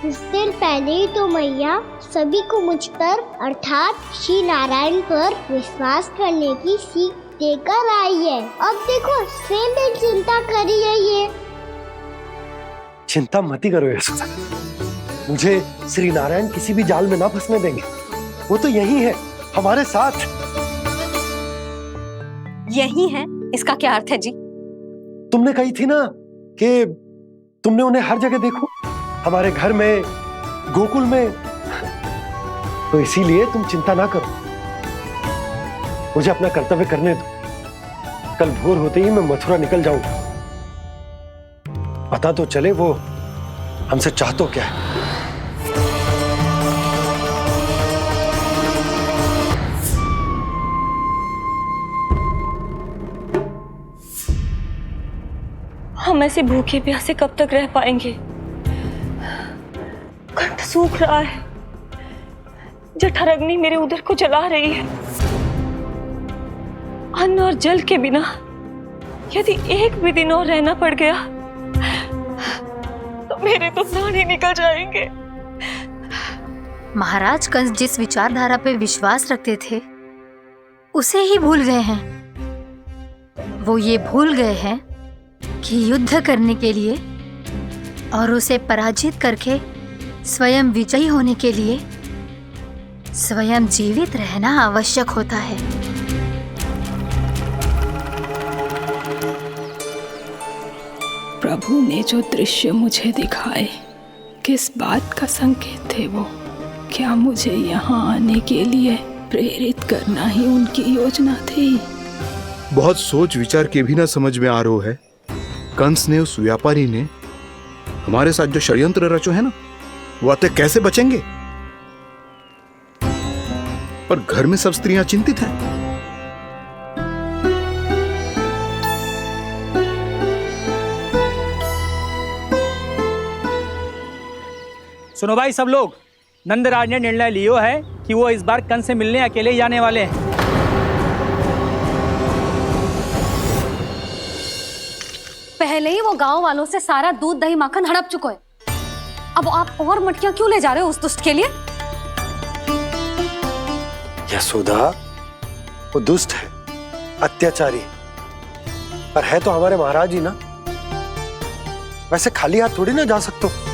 कुछ देर पहले ही तो मैया सभी को मुझ पर अर्थात श्री नारायण पर विश्वास करने की सीख देकर आई है। अब देखो स्वयं भी चिंता करी है ये। चिंता मत करो यशोदा, मुझे श्री नारायण किसी भी जाल में ना फंसने देंगे। वो तो यही है हमारे साथ। यही है, इसका क्या अर्थ है जी? तुमने कही थी ना कि तुमने उन्हें हर जगह देखो, हमारे घर में, गोकुल में। तो इसीलिए तुम चिंता ना करो, मुझे अपना कर्तव्य करने दो। कल भोर होते ही मैं मथुरा निकल जाऊंगा। पता तो चले वो हमसे चाहतो क्या है। हम ऐसे भूखे प्यासे कब तक रह पाएंगे? कंठ सूख रहा है, जठराग्नि मेरे उदर को जला रही है। अन्न और जल के बिना यदि एक भी दिन और रहना पड़ गया तो मेरे तो प्राण ही निकल जाएंगे। महाराज कंस जिस विचारधारा पे विश्वास रखते थे उसे ही भूल गए हैं। वो ये भूल गए हैं कि युद्ध करने के लिए और उसे पराजित करके स्वयं विजयी होने के लिए स्वयं जीवित रहना आवश्यक होता है। प्रभु ने जो दृश्य मुझे दिखाए किस बात का संकेत थे वो? क्या मुझे यहाँ आने के लिए प्रेरित करना ही उनकी योजना थी? बहुत सोच विचार के भी ना समझ में आ रहा है। कंस ने, उस व्यापारी ने हमारे साथ जो षड्यंत्र रचो है ना, वो आते कैसे बचेंगे? पर घर में सब स्त्रियां चिंतित हैं। सुनो भाई सब लोग, नंदराज ने निर्णय लियो है कि वो इस बार कंस से मिलने अकेले जाने वाले हैं। पहले ही वो गांव वालों से सारा दूध दही माखन हड़प चुका है। अब आप और मटकियां क्यों ले जा रहे हो उस दुष्ट के लिए? यशोदा, वो दुष्ट है, अत्याचारी, पर है तो हमारे महाराज ही ना। वैसे खाली हाथ थोड़ी ना जा सकते हो।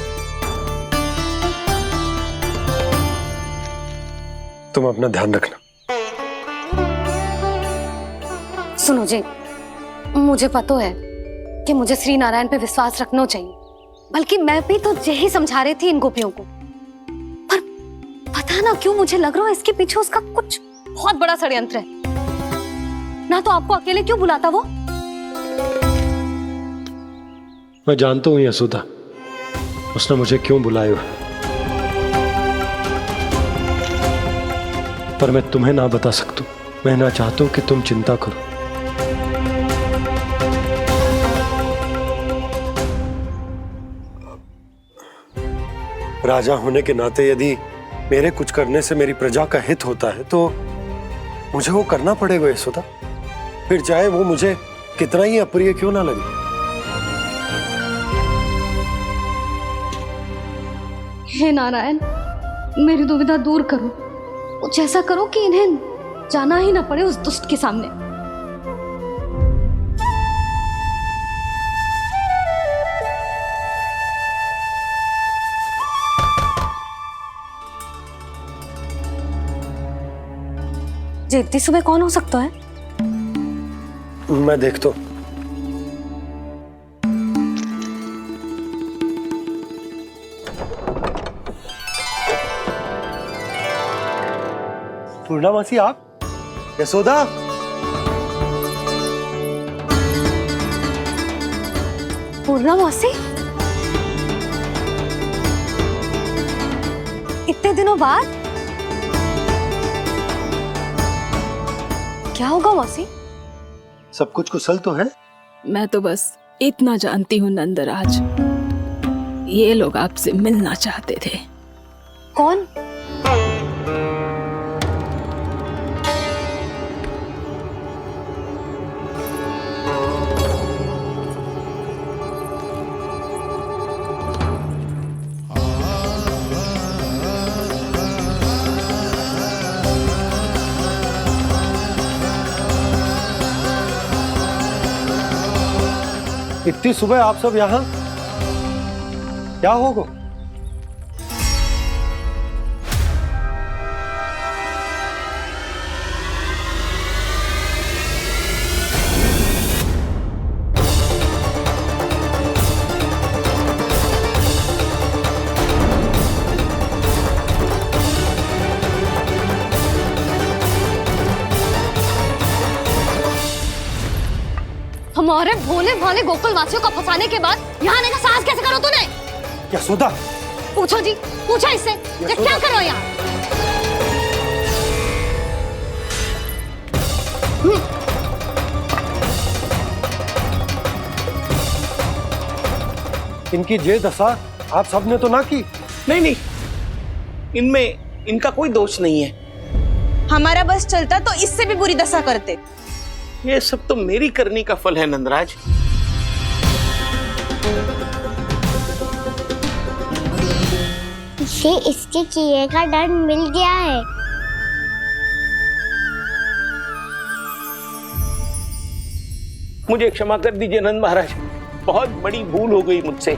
तुम अपना ध्यान रखना। सुनो जी, मुझे पता है कि मुझे श्री नारायण पे विश्वास रखना चाहिए, बल्कि मैं भी तो यही समझा रही थी इन गोपियों को। पर पता ना क्यों मुझे लग रहा है इसके पीछे उसका कुछ बहुत बड़ा षड्यंत्र है। ना तो आपको अकेले क्यों बुलाता वो? मैं जानता हूं यशोदा, उसने मुझे क्यों बुलाया है, पर मैं तुम्हें ना बता सकता। मैं ना चाहता हूं कि तुम चिंता करो। राजा होने के नाते यदि मेरे कुछ करने से मेरी प्रजा का हित होता है तो मुझे वो करना पड़ेगा यशोदा, फिर चाहे वो मुझे कितना ही अप्रिय क्यों ना लगे। हे नारायण, मेरी दुविधा दूर करो। कुछ ऐसा करो कि इन्हें जाना ही ना पड़े उस दुष्ट के सामने। जी, इतनी सुबह कौन हो सकता है? मैं देखता हूं। पूर्णामासी, आप? यशोदा, पूर्णामासी, इतने दिनों बाद? क्या होगा मौसी? सब कुछ कुशल तो है? मैं तो बस इतना जानती हूँ नंदराज, ये लोग आपसे मिलना चाहते थे। कौन? इतनी सुबह आप सब यहाँ? क्या होगा? हमारे भोले भाले गोकुल वासियों को फंसाने के बाद यहाँ आने का साहस कैसे करो तूने? यशोदा, पूछो जी, पूछो इससे, ये क्या करो यहाँ? इनकी ये दशा आप सबने तो ना की? नहीं नहीं, इनमें इनका कोई दोष नहीं है। हमारा बस चलता तो इससे भी बुरी दशा करते। ये सब तो मेरी करनी का फल है नंदराज। इसे इसके किए का दंड मिल गया है। मुझे क्षमा कर दीजिए नंद महाराज, बहुत बड़ी भूल हो गई मुझसे।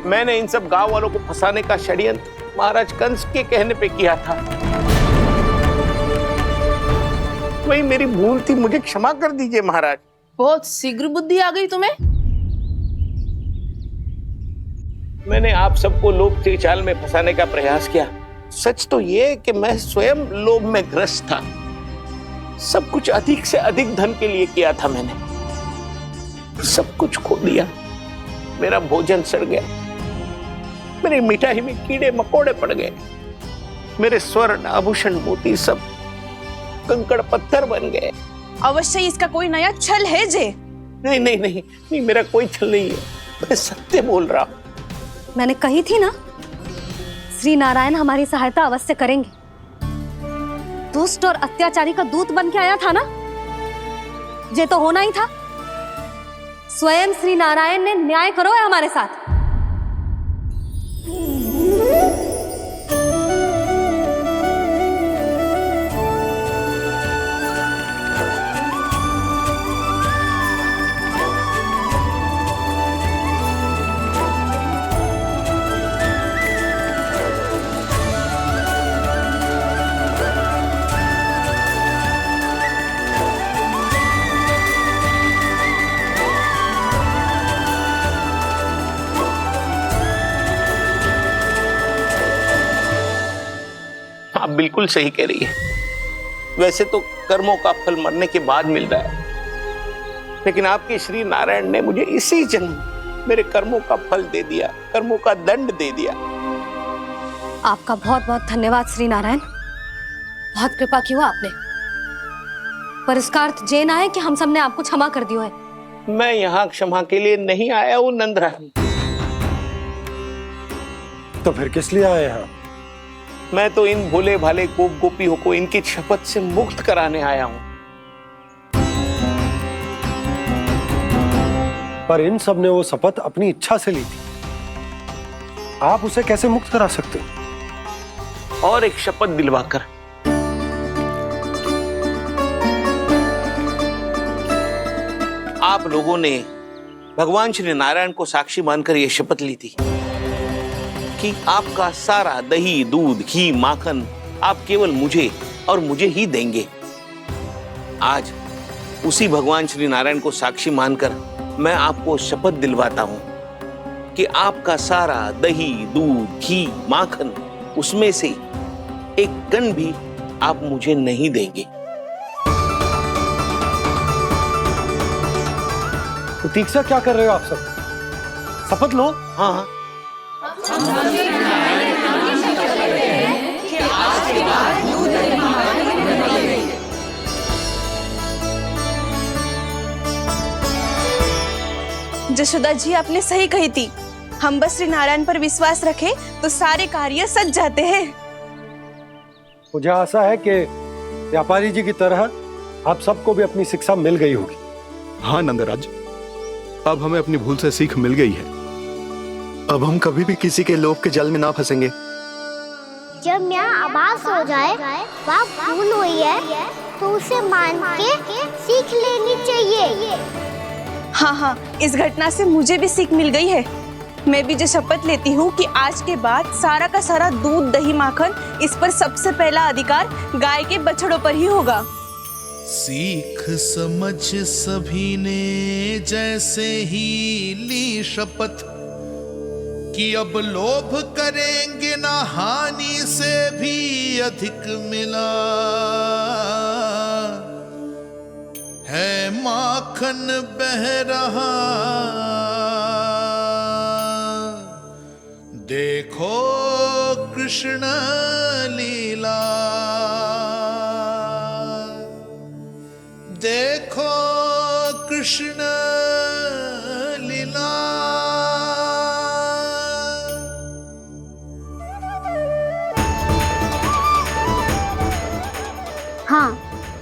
मैंने इन सब गांव वालों को फंसाने का षड्यंत्र महाराज कंस के कहने पे किया था। वही मेरी भूल थी, मुझे क्षमा कर दीजिए महाराज। बहुत शीघ्र बुद्धि आ गई तुम्हें। मैंने आप सबको लोभ के जाल में फंसाने का प्रयास किया। सच तो ये कि मैं स्वयं लोभ में ग्रस्त था। सब कुछ अधिक से अधिक धन के लिए किया था मैंने। सब कुछ खो दिया। मेरा भोजन सड़ गया, मेरी मिठाई में कीड़े मकोड़े पड़ गए, मेरे स्वर्ण आभूषण मोती सब कंकड़ पत्थर बन गए। अवश्य इसका कोई नया छल है जे। नहीं नहीं नहीं नहीं, मेरा कोई छल नहीं है, मैं सत्य बोल रहा हूं। मैंने कही थी ना, श्री नारायण हमारी सहायता अवश्य करेंगे। दुष्ट और अत्याचारी का दूत बन के आया था ना, ये तो होना ही था। स्वयं श्री नारायण ने न्याय करो है हमारे साथ। आप बिल्कुल सही कह रही है। वैसे तो कर्मों का फल मरने के बाद मिल रहा है, लेकिन आपके श्री नारायण ने मुझे इसी जन्म मेरे कर्मों का फल दे दिया, कर्मों का दंड दे दिया। आपका बहुत बहुत धन्यवाद श्री नारायण, बहुत कृपा की हो आपने। पर इसका अर्थ ये ना है कि हम सबने आपको क्षमा कर दियो है। मैं यहाँ क्षमा के लिए नहीं आया हूँ नंदरानी। तो फिर किस लिए आए हैं? मैं तो इन भोले भाले गोप गोपियों को इनकी शपथ से मुक्त कराने आया हूं। पर इन सब ने वो शपथ अपनी इच्छा से ली थी, आप उसे कैसे मुक्त करा सकते? और एक शपथ दिलवाकर। आप लोगों ने भगवान श्री नारायण को साक्षी मानकर यह शपथ ली थी कि आपका सारा दही, दूध, घी, माखन आप केवल मुझे और मुझे ही देंगे। आज उसी भगवान श्री नारायण को साक्षी मानकर मैं आपको शपथ दिलवाता हूं कि आपका सारा दही, दूध, घी, माखन उसमें से एक कण भी आप मुझे नहीं देंगे। प्रतीक्षा क्या कर रहे हो आप सब? शपथ लो। हाँ जशोदा जी, आपने सही कही थी। हम बस श्री नारायण पर विश्वास रखें तो सारे कार्य सज जाते हैं। मुझे आशा है कि व्यापारी जी की तरह आप सबको भी अपनी शिक्षा मिल गई होगी। हाँ नंदराज, अब हमें अपनी भूल से सीख मिल गई है। अब हम कभी भी किसी के लोभ के जाल में ना फंसेंगे। जब यहाँ आभास हो जाए वहाँ भूल हुई है तो उसे मान के सीख लेनी चाहिए। हाँ हाँ, इस घटना से मुझे भी सीख मिल गई है। मैं भी जो शपथ लेती हूँ कि आज के बाद सारा का सारा दूध, दही, माखन इस पर सबसे पहला अधिकार गाय के बछड़ों पर ही होगा। सीख समझ सभी ने जैसे ही ली शपथ कि अब लोभ करेंगे ना हानि से भी अधिक मिला है, माखन बह रहा देखो कृष्ण लीला, देखो कृष्ण लीला। हाँ,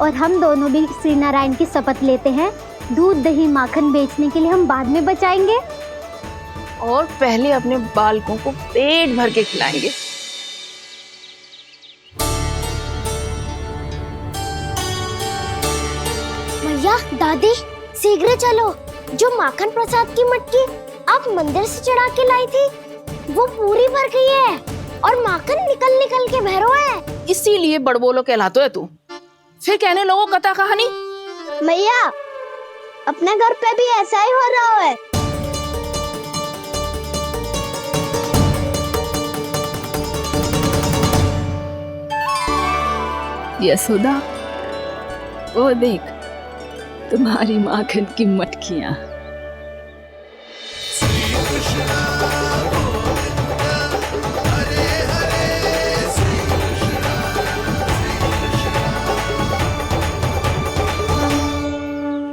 और हम दोनों भी श्री नारायण की शपथ लेते हैं, दूध दही माखन बेचने के लिए हम बाद में बचाएंगे और पहले अपने बालकों को पेट भर के खिलाएंगे। मैया, दादी, शीघ्र चलो। जो माखन प्रसाद की मटकी आप मंदिर से चढ़ा के लाई थी, वो पूरी भर गई है और माखन निकल निकल के भरो है। इसीलिए बड़बोलो कहलाते है तू। फिर कहने लगो कथा कहानी। मैया, अपने घर पे भी ऐसा ही हो रहा है। यशोदा, वो देख तुम्हारी माखन की मटकियां।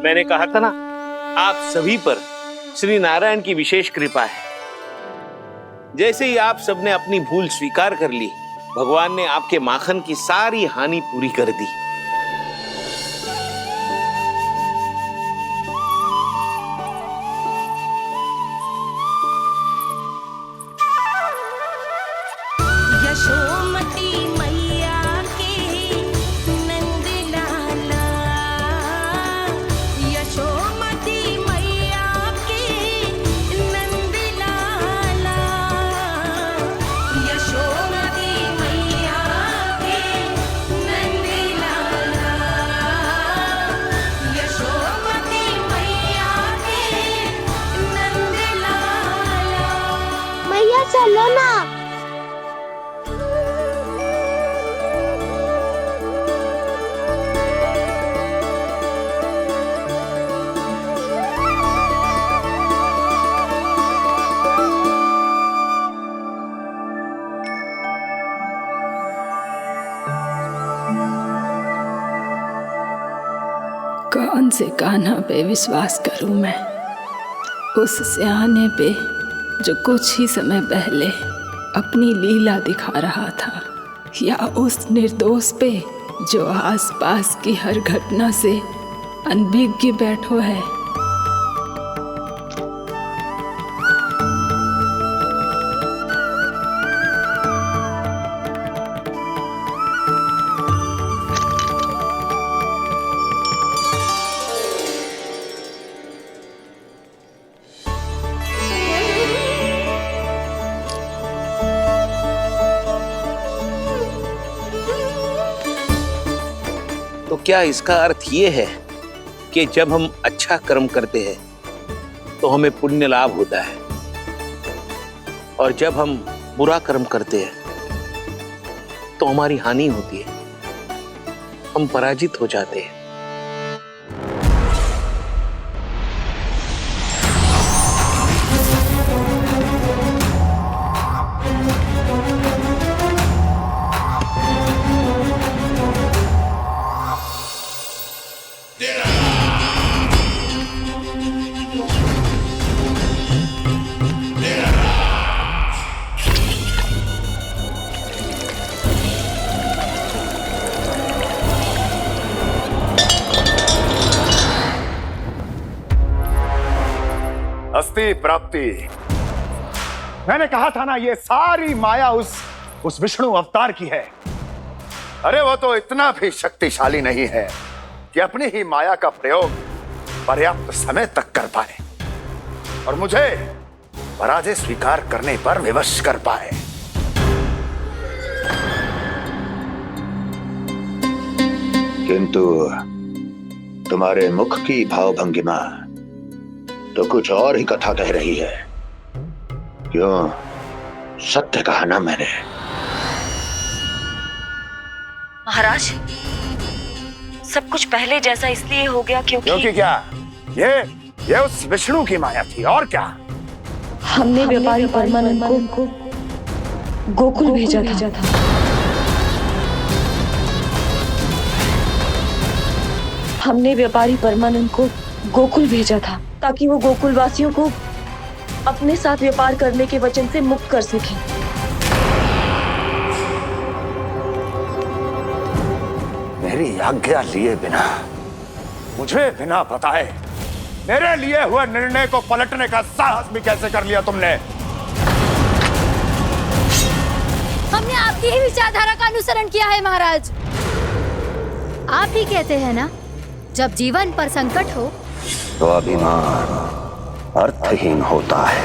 मैंने कहा था ना, आप सभी पर श्री नारायण की विशेष कृपा है। जैसे ही आप सबने अपनी भूल स्वीकार कर ली, भगवान ने आपके माखन की सारी हानि पूरी कर दी। यशोमती मैया के नंद लाला, यशोमती मैया के नंद लाला, यशोमती मैया के नंद लाला, यशोमती मैया के नंद लाला। मैया चलो ना। कौन से कान्हा पे विश्वास करूं मैं? उस सियाने पे जो कुछ ही समय पहले अपनी लीला दिखा रहा था, या उस निर्दोष पे जो आसपास की हर घटना से अनभिज्ञ बैठो है? तो क्या इसका अर्थ ये है कि जब हम अच्छा कर्म करते हैं तो हमें पुण्य लाभ होता है, और जब हम बुरा कर्म करते हैं तो हमारी हानि होती है, हम पराजित हो जाते हैं? अस्ति प्राप्ति। मैंने कहा था ना, ये सारी माया उस विष्णु अवतार की है। अरे वो तो इतना भी शक्तिशाली नहीं है कि अपनी ही माया का प्रयोग पर्याप्त समय तक कर पाए और मुझे पराजय स्वीकार करने पर विवश कर पाए। किंतु तुम्हारे मुख की भावभंगिमा तो कुछ और ही कथा कह रही है। क्यों? सत्य कहा ना मैंने। महाराज, सब कुछ पहले जैसा इसलिए हो गया क्योंकि क्या? ये उस विष्णु की माया थी, और क्या? हमने व्यापारी परमानंद को गोकुल भेजा था। हमने व्यापारी परमानंद को गोकुल भेजा था ताकि वो गोकुल वासियों को अपने साथ व्यापार करने के वचन से मुक्त कर सके। मेरी आज्ञा लिए बिना, मुझे बिना बताए मेरे लिए हुए निर्णय को पलटने का साहस भी कैसे कर लिया तुमने? हमने आपकी ही विचारधारा का अनुसरण किया है महाराज। आप ही कहते हैं ना, जब जीवन पर संकट हो तो अभिमान अर्थहीन होता है,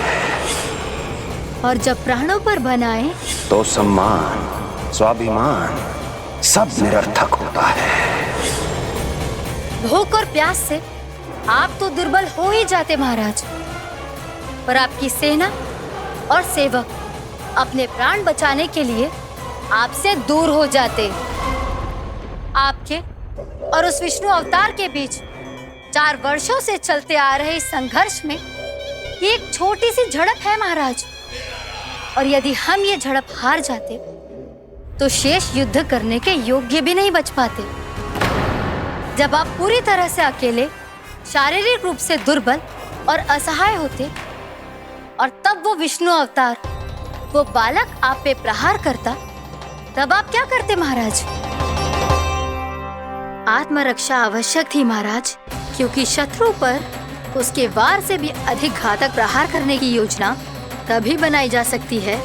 और जब प्राणों पर बनाए तो सम्मान स्वाभिमान सब निरर्थक होता है। भूख और प्यास से आप तो दुर्बल हो ही जाते महाराज, पर आपकी सेना और सेवक अपने प्राण बचाने के लिए आपसे दूर हो जाते। आपके और उस विष्णु अवतार के बीच 4 वर्षों से चलते आ रहे इस संघर्ष में ये एक छोटी सी झड़प है महाराज, और यदि हम ये झड़प हार जाते तो शेष युद्ध करने के योग्य भी नहीं बच पाते। जब आप पूरी तरह से अकेले, शारीरिक रूप से दुर्बल और असहाय होते, और तब वो विष्णु अवतार, वो बालक आप पे प्रहार करता, तब आप क्या करते महाराज? आत्मरक्षा आवश्यक थी महाराज, क्योंकि शत्रु पर उसके वार से भी अधिक घातक प्रहार करने की योजना तभी बनाई जा सकती है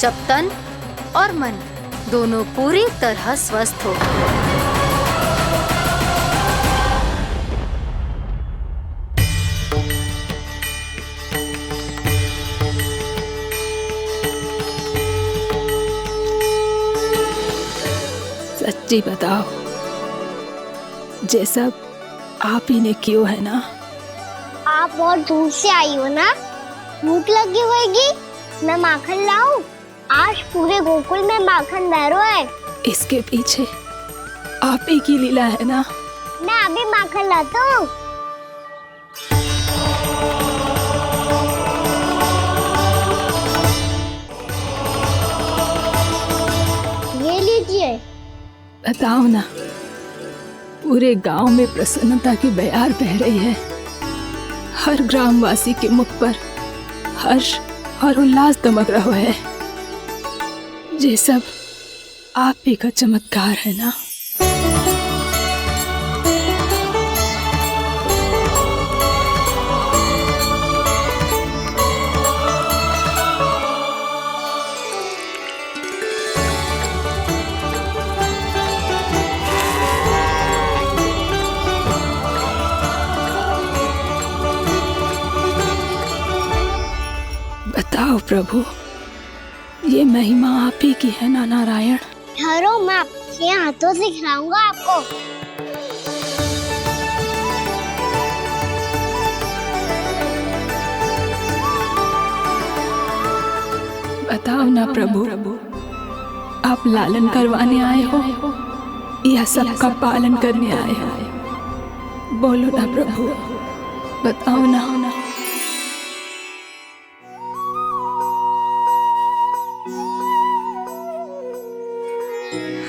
जब तन और मन दोनों पूरी तरह स्वस्थ हो। सच्ची बताओ, ये सब आप ही ने क्यों है ना? आप बहुत दूर से आई हो ना, भूख लगी होगी। मैं माखन लाऊं? आज पूरे गोकुल में माखन बह रहा है। इसके पीछे आप ही की लीला है ना? मैं अभी माखन लाता हूँ। ये लीजिए। बताओ ना, पूरे गांव में प्रसन्नता की बयार बह रही है। हर ग्रामवासी के मुख पर हर्ष और उल्लास दमक रहा है। ये सब आप ही का चमत्कार है ना? बताओ प्रभु, ये महिमा आप ही की है ना नारायण? ठहरो, मैं आपके हाथों से खिलाऊंगा आपको। बताओ ना प्रभु, आप लालन करवाने आए हो या सबका पालन करने आए हो? बोलो ना प्रभु, बताओ ना।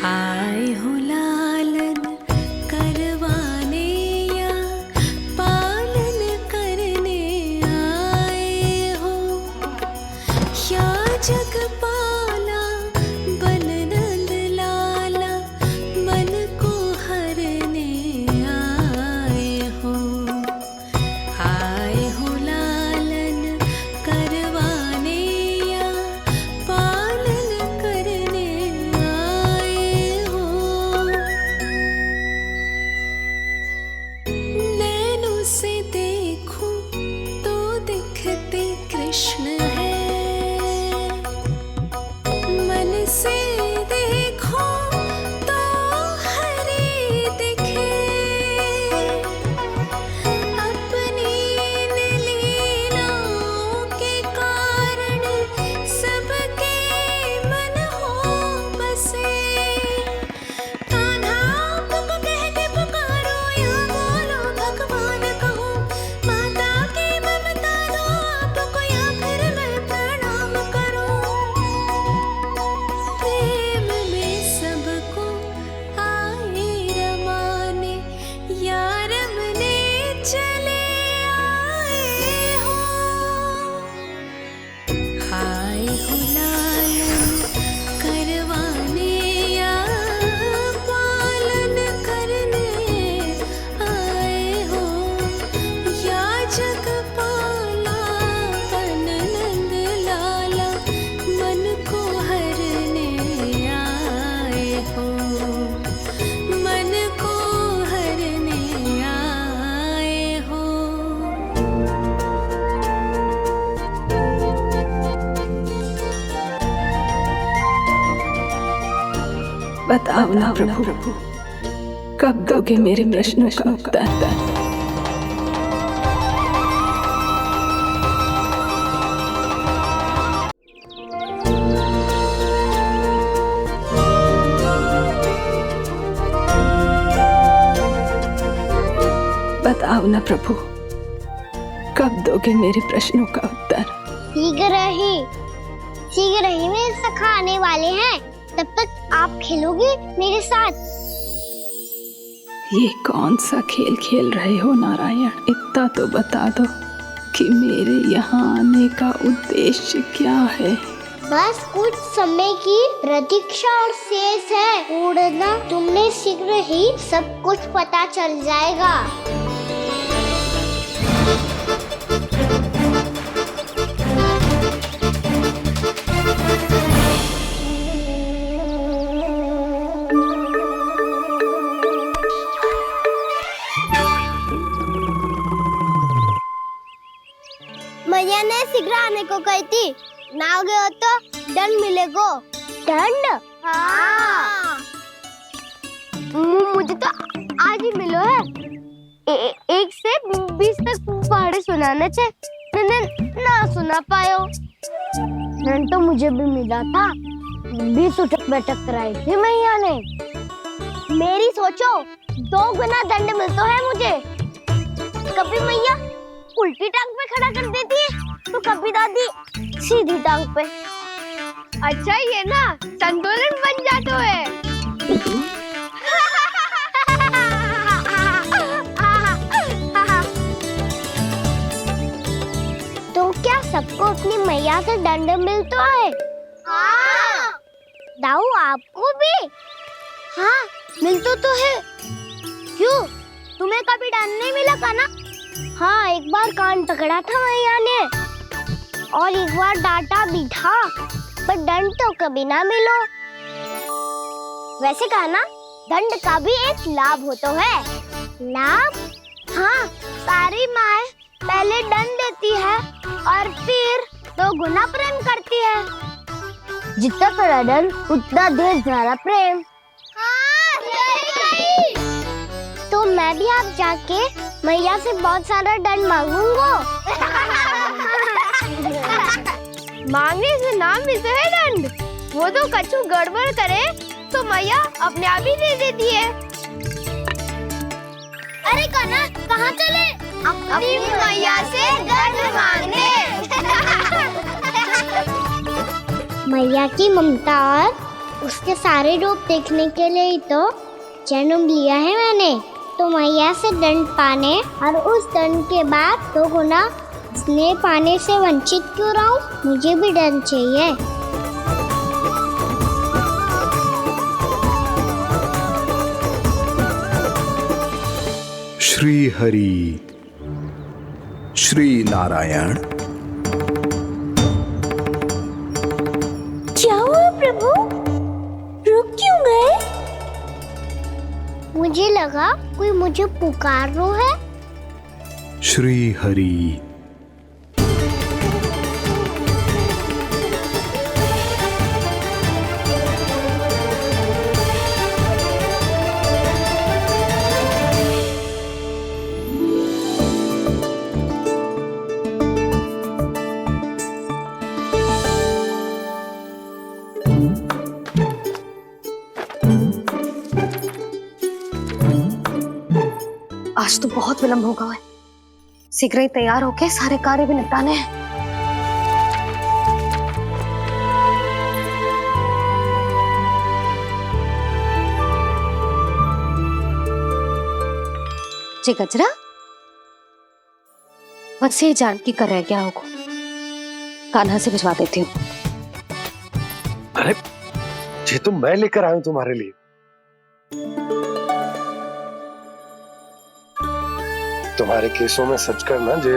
आए हो लालन करवाने या पालन करने आए हो, या जगपाला बन नंद लाला मन को हरने आए हो। आए हो बताओ ना प्रभु, कब दोगे मेरे प्रश्नों का उत्तर? बताओ ना प्रभु, कब दोगे मेरे प्रश्नों का उत्तर? शीघ्र ही मेरे सखा आने वाले हैं, तब तक आप खेलोगे मेरे साथ। ये कौन सा खेल खेल रहे हो नारायण? इतना तो बता दो कि मेरे यहाँ आने का उद्देश्य क्या है? बस कुछ समय की प्रतीक्षा और शेष है। उड़ना तुमने शीघ्र ही सब कुछ पता चल जाएगा। मैया ने शीघ्र आने को कही थी, ना हो गए तो दंड मिलेगा। दंड? हाँ। मुझे तो आज ही मिलो है। 1 से 20 तक पहाड़े सुनाने थे, ना सुना पायो। दंड तो मुझे भी मिला था, 20 उठक बैठक कराई थी मैया ने। मेरी सोचो, 2 गुना दंड मिलता है मुझे। कभी मैया उल्टी टांग पे खड़ा कर देती है, तो कभी दादी सीधी टांग पे। अच्छा ये ना संतुलन बन जाता है। तो क्या सबको अपनी मैया से दंड मिलता है? हाँ। दाऊ आपको भी? हाँ मिलता तो है। क्यों, तुम्हें कभी दंड नहीं मिला का ना? हाँ, एक बार कान पकड़ा था मैया ने और एक बार डांटा भी था, पर दंड तो कभी ना मिलो। वैसे कहा ना, दंड का भी एक लाभ होता है। लाभ? हाँ, सारी माँ पहले दंड देती है और फिर 2 गुना प्रेम करती है। जितना बड़ा दंड उतना ढेर सारा प्रेम। हाँ, सही कही। तो मैं भी आप जाके मैया से बहुत सारा दंड मांगूंगा। मांगने से ना मिलता है दंड, वो तो कछु गड़बड़ करे तो मैया अपने आप ही दे देती है। अरे कना, कहाँ चले? अपनी मैया से दंड मांगने। मैया की ममता और उसके सारे रूप देखने के लिए ही तो जन्म लिया है मैंने। तो मैया से दंड पाने और उस दंड के बाद 2 गुना स्नेह पाने से वंचित क्यों रहूं? मुझे भी दंड चाहिए। श्री हरि, श्री नारायण। क्या हुआ प्रभु? रुक क्यों गए? मुझे लगा कोई मुझे पुकार रहा है। श्री हरि। आज तो बहुत विलंब होगा है। शीघ्र ही तैयार होके सारे कार्य भी निपटाने हैं। जी गजरा, बस ये जान की कर रह गया होगा, कान्हा से भिजवा देती हूँ। अरे ये तो मैं लेकर आया हूं तुम्हारे लिए। तुम्हारे केसों में सच करना जे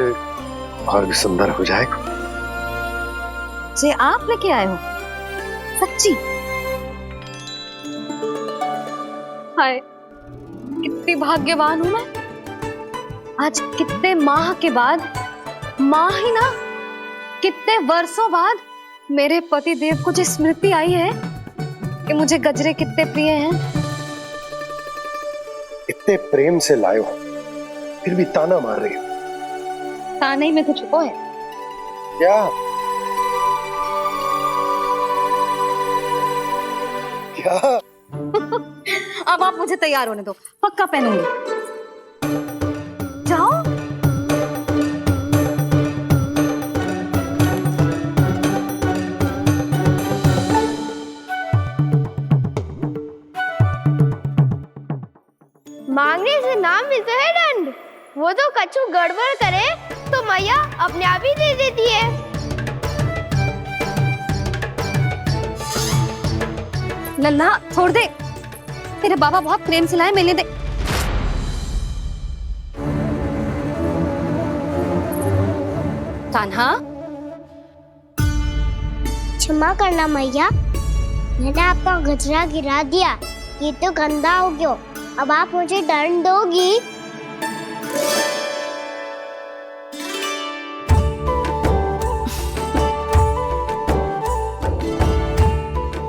और भी सुंदर हो जाएगा। जे आप लेके आए हो? सच्ची? हाय, कितनी भाग्यवान हूं मैं। आज कितने माह के बाद, माह ही ना, कितने वर्षों बाद मेरे पति देव को जो स्मृति आई है कि मुझे गजरे कितने प्रिय हैं। इतने प्रेम से लाए हो, फिर भी ताना मार रही हो। ताने में कुछ छुपो है क्या? क्या? अब आप मुझे तैयार होने दो, पक्का पहनूंगी। जाओ। मांगने से नाम मिलता है दंड। वो तो कछु गड़बड़ करे तो मैया अपने आप ही दे देती है। लल्ला छोड़ दे, तेरे बाबा बहुत प्रेम से लाए, मिलने दे। कान्हा, क्षमा करना मैया, मैंने आपका गजरा गिरा दिया, ये तो गंदा हो गया। अब आप मुझे दंड दोगी?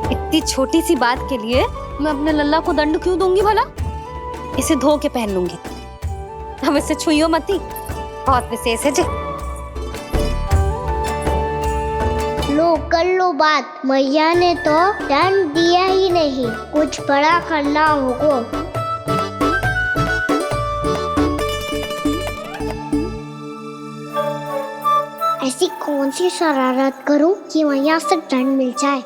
इतनी छोटी सी बात के लिए मैं अपने लल्ला को दंड क्यों दूंगी भला? इसे धो के पहन लूंगी। हम इसे छुइयो मती, बहुत विशेष है जी। लो कर लो बात, मैया ने तो दंड दिया ही नहीं, कुछ बड़ा करना होगा। ऐसी कौन सी शरारत करूं कि मैया से दंड मिल जाए?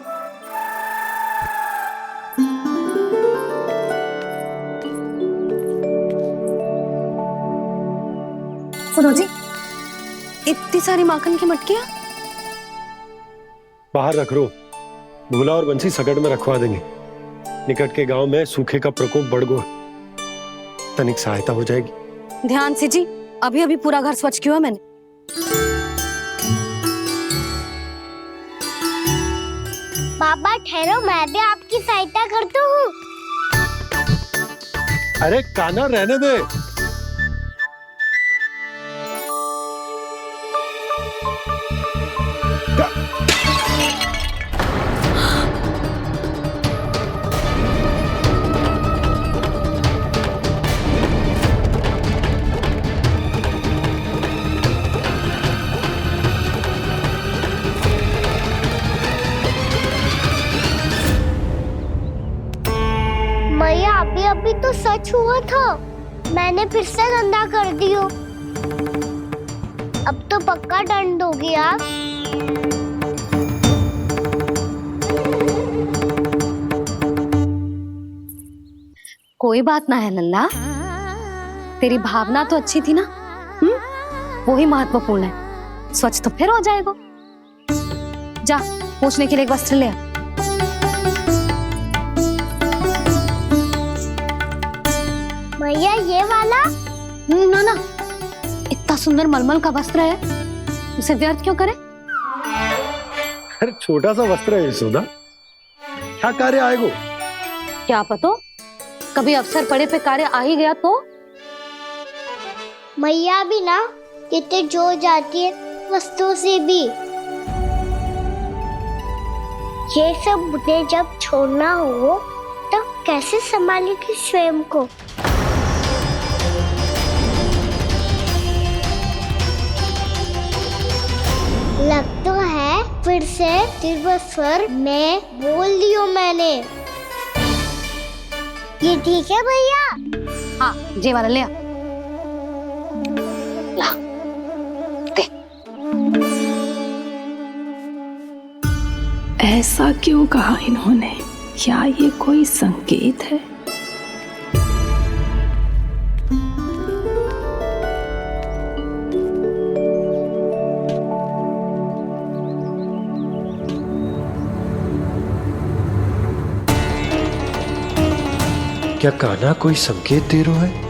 सुनो जी, इतनी सारी माखन की मटकियां बाहर रख रो, भूला और बंसी सगड़ में रखवा देंगे। निकट के गांव में सूखे का प्रकोप बढ़ गया, तनिक सहायता हो जाएगी। ध्यान से जी, अभी अभी पूरा घर स्वच्छ किया मैंने। बाबा ठहरो, मैं भी आपकी सहायता करता हूँ। अरे कान्हा रहने दे। मैया अभी अभी तो सच हुआ था, मैंने फिर से गंदा कर दियो। अब तो पक्का दंड दोगी आप। कोई बात ना है लल्ला, तेरी भावना तो अच्छी थी ना, वही महत्वपूर्ण है। स्वच्छ तो फिर हो जाएगा। जा, पूछने के लिए एक वस्त्र ले आ। भैया ये वाला? ना ना, इतना सुंदर मलमल का वस्त्र है, उसे व्यर्थ क्यों करे? अरे छोटा सा वस्त्र है यशोदा, क्या कार्य आएगा? क्या पता, कभी अवसर पड़े पे कार्य आ ही गया तो। मैया भी ना कितने जो जाती है वस्तुओं से भी। ये सब मुझे जब छोड़ना हो तो कैसे संभालेगी स्वयं को? लग तो है फिर से तिरस्वर में बोल दियो मैंने। ये ठीक है भैया? हाँ, ये वाला ले आ। ला, दे। ऐसा क्यों कहा इन्होंने? क्या ये कोई संकेत है? क्या कान्हा कोई संकेत दे रहा है?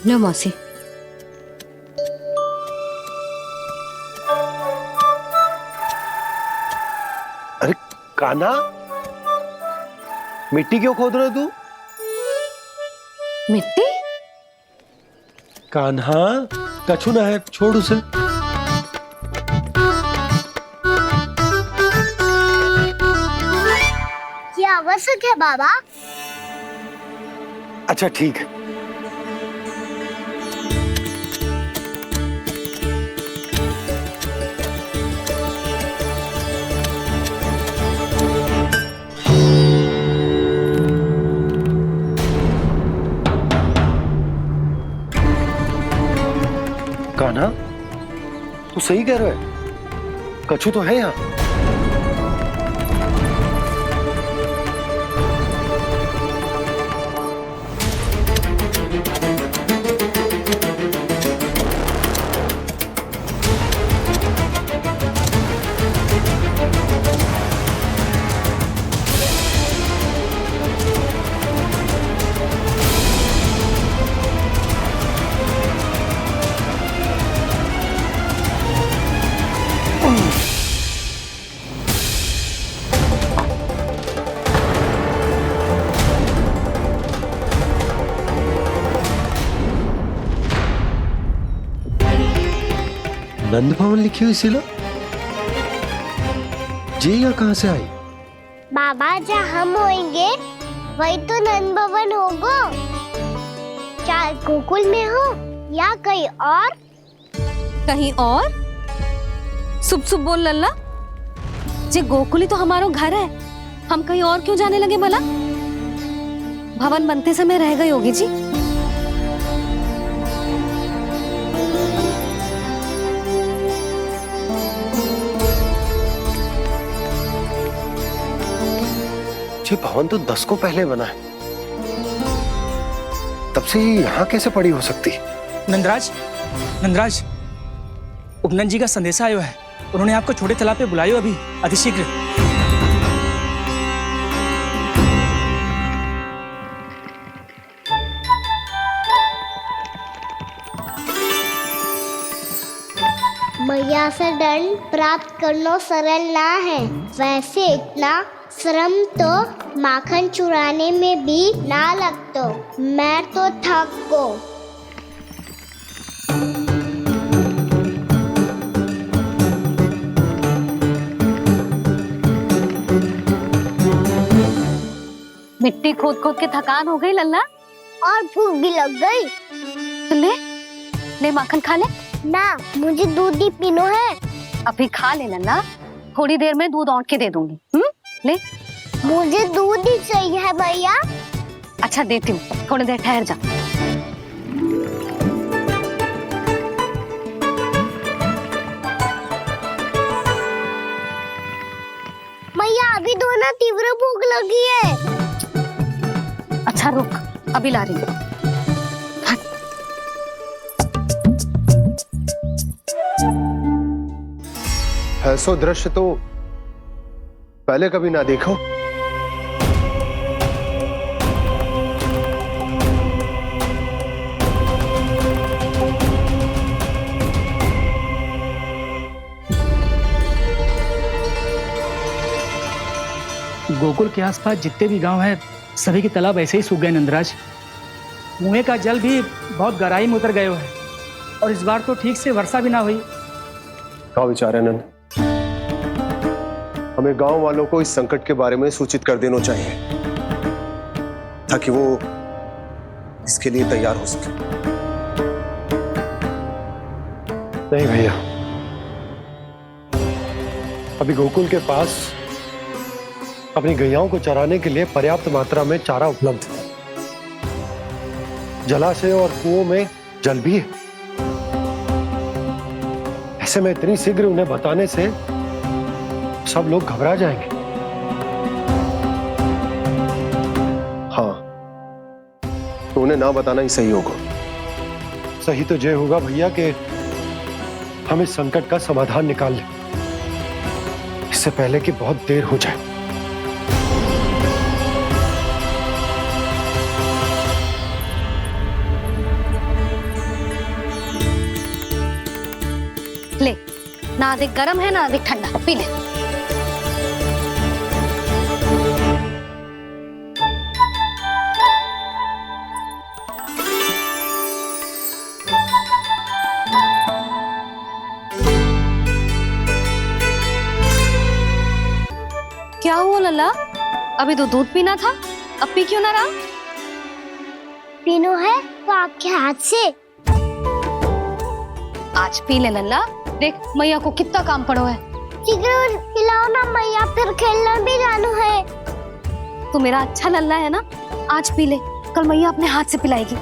लो मौसी। अरे कान्हा, मिट्टी क्यों खोद रहे तू? मिट्टी? कान्हा, कछु ना है, छोड़ उसे। ये आवश्यक है बाबा। अच्छा ठीक है। कान्हा, तू सही कह रहा है, कछु तो है यहाँ। नंद भवन लिखी हुई सिला, जी यहाँ कहाँ से आई? बाबा जहाँ हम होंगे वही तो नंद भवन होगा। चाहे गोकुल में हो या कहीं और। कहीं और? सुब सुब बोल लल्ला। जे गोकुल ही तो हमारा घर है, हम कहीं और क्यों जाने लगे भला? भवन बनते समय रह गई होगी जी। ये भवन तो 10 को पहले बना है, तब से ही यहाँ कैसे पड़ी हो सकती? नंदराज, नंदराज, उपनंद जी का संदेशा आयो है। उन्होंने आपको छोटे तालाब पे बुलायो अभी, अतिशीघ्र। मैया से दंड प्राप्त करना सरल ना है। वैसे इतना श्रम तो माखन चुराने में भी ना लगतो। मैं तो थक गो। मिट्टी खोद खोद के थकान हो गई लल्ला, और भूख भी लग गई। तो ले ले माखन खा ले। ना, मुझे दूध ही पीनो है। अभी खा ले लल्ला, थोड़ी देर में दूध औंट के दे दूंगी। ले। मुझे दूध ही चाहिए है भैया। अच्छा देती हूँ, थोड़ी देर ठहर जा। मैया अभी दोनों तीव्र भूख लगी है। अच्छा रुक, अभी ला रही हूँ। ऐसा दृश्य तो पहले कभी ना देखो। गोकुल के आसपास जितने भी गांव हैं, सभी के तालाब ऐसे ही सूख गए नंदराज। कुएं का जल भी बहुत गहराई में उतर गए है, और इस बार तो ठीक से वर्षा भी ना हुई। क्या विचार है नंद? हमें गांव वालों को इस संकट के बारे में सूचित कर देना चाहिए, ताकि वो इसके लिए तैयार हो सके। नहीं भैया, अभी गोकुल के पास अपनी गैयाओं को चराने के लिए पर्याप्त मात्रा में चारा उपलब्ध है। जलाशय और कुओं में जल भी है। ऐसे में इतनी शीघ्र उन्हें बताने से सब लोग घबरा जाएंगे। हाँ, तो उन्हें ना बताना ही सही होगा। सही तो ये होगा भैया कि हम इस संकट का समाधान निकाल लें, इससे पहले कि बहुत देर हो जाए। ले, ना अधिक गर्म है ना अधिक ठंडा, पी ले। क्या हुआ लल्ला? अभी तो दूध पीना था, अब पी क्यों ना रहा? पीनो है तो आपके हाथ से। आज पी ले लल्ला, देख मैया को कितना काम पड़ो है। शीघ्र पिलाओ ना मैया, फिर खेलना भी जानो है। तू मेरा अच्छा लल्ला है ना, आज पी ले, कल मैया अपने हाथ से पिलाएगी।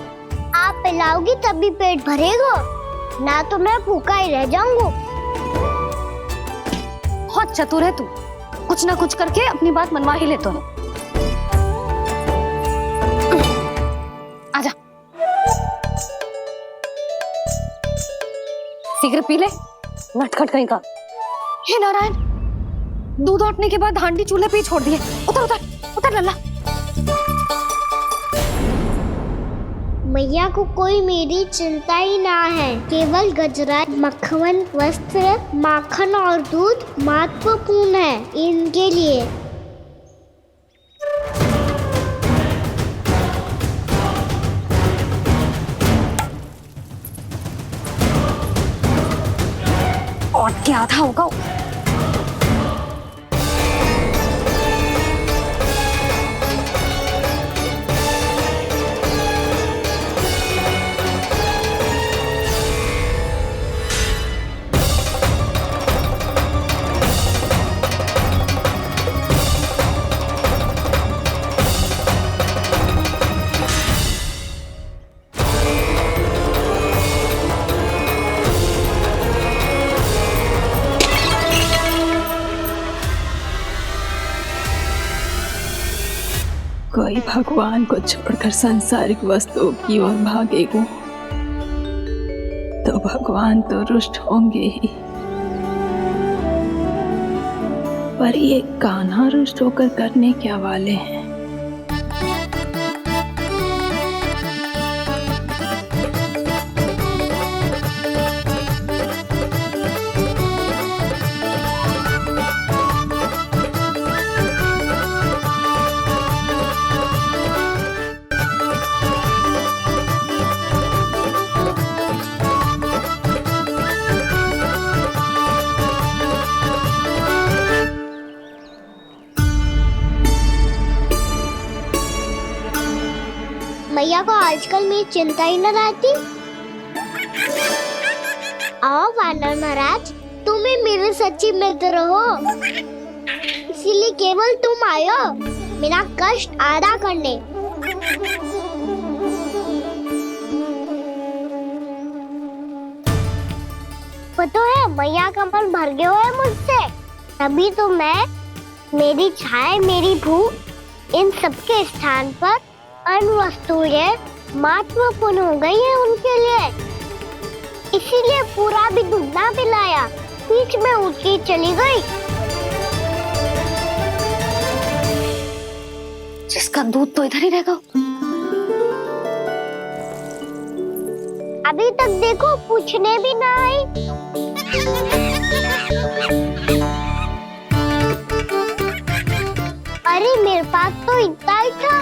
आप पिलाओगी तभी पेट भरेगा, ना तो मैं भूखा ही रह जाऊंगा। बहुत चतुर है तू, कुछ ना कुछ करके अपनी बात मनवा ही लेता है। आजा, शीघ्र पी ले, नटखट कहीं का। हे नारायण, दूध औटने के बाद हांडी चूल्हे पे ही छोड़ दिए। उतर उतर उतर लल्ला। मैया को कोई मेरी चिंता ही ना है, केवल गजरा, मक्खन, वस्त्र, माखन और दूध महत्वपूर्ण है इनके लिए। और क्या था होगा? कोई भगवान को छोड़कर सांसारिक वस्तुओं की ओर भागेगा तो भगवान तो रुष्ट होंगे ही, पर ये कान्हा रुष्ट होकर करने क्या वाले हैं? मैया को आजकल मेरी चिंता ही न रहती। आओ वानर महाराज, तुम ही मेरे सच्ची मित्र हो, इसीलिए केवल तुम आयो मेरा कष्ट आधा करने। पता है मैया का मन भर गया है मुझसे, तभी तो मैं, मेरी छाया, मेरी भूख, इन सबके स्थान पर अन्य वस्तुएं महत्वपूर्ण हो गई है उनके लिए। इसीलिए पूरा भी दूध ना पिलाया, बीच में उठ के चली गई। जिसका दूध तो इधर ही रहेगा। अभी तक देखो पूछने भी ना आई। अरे मेरे पास तो इतना ही था।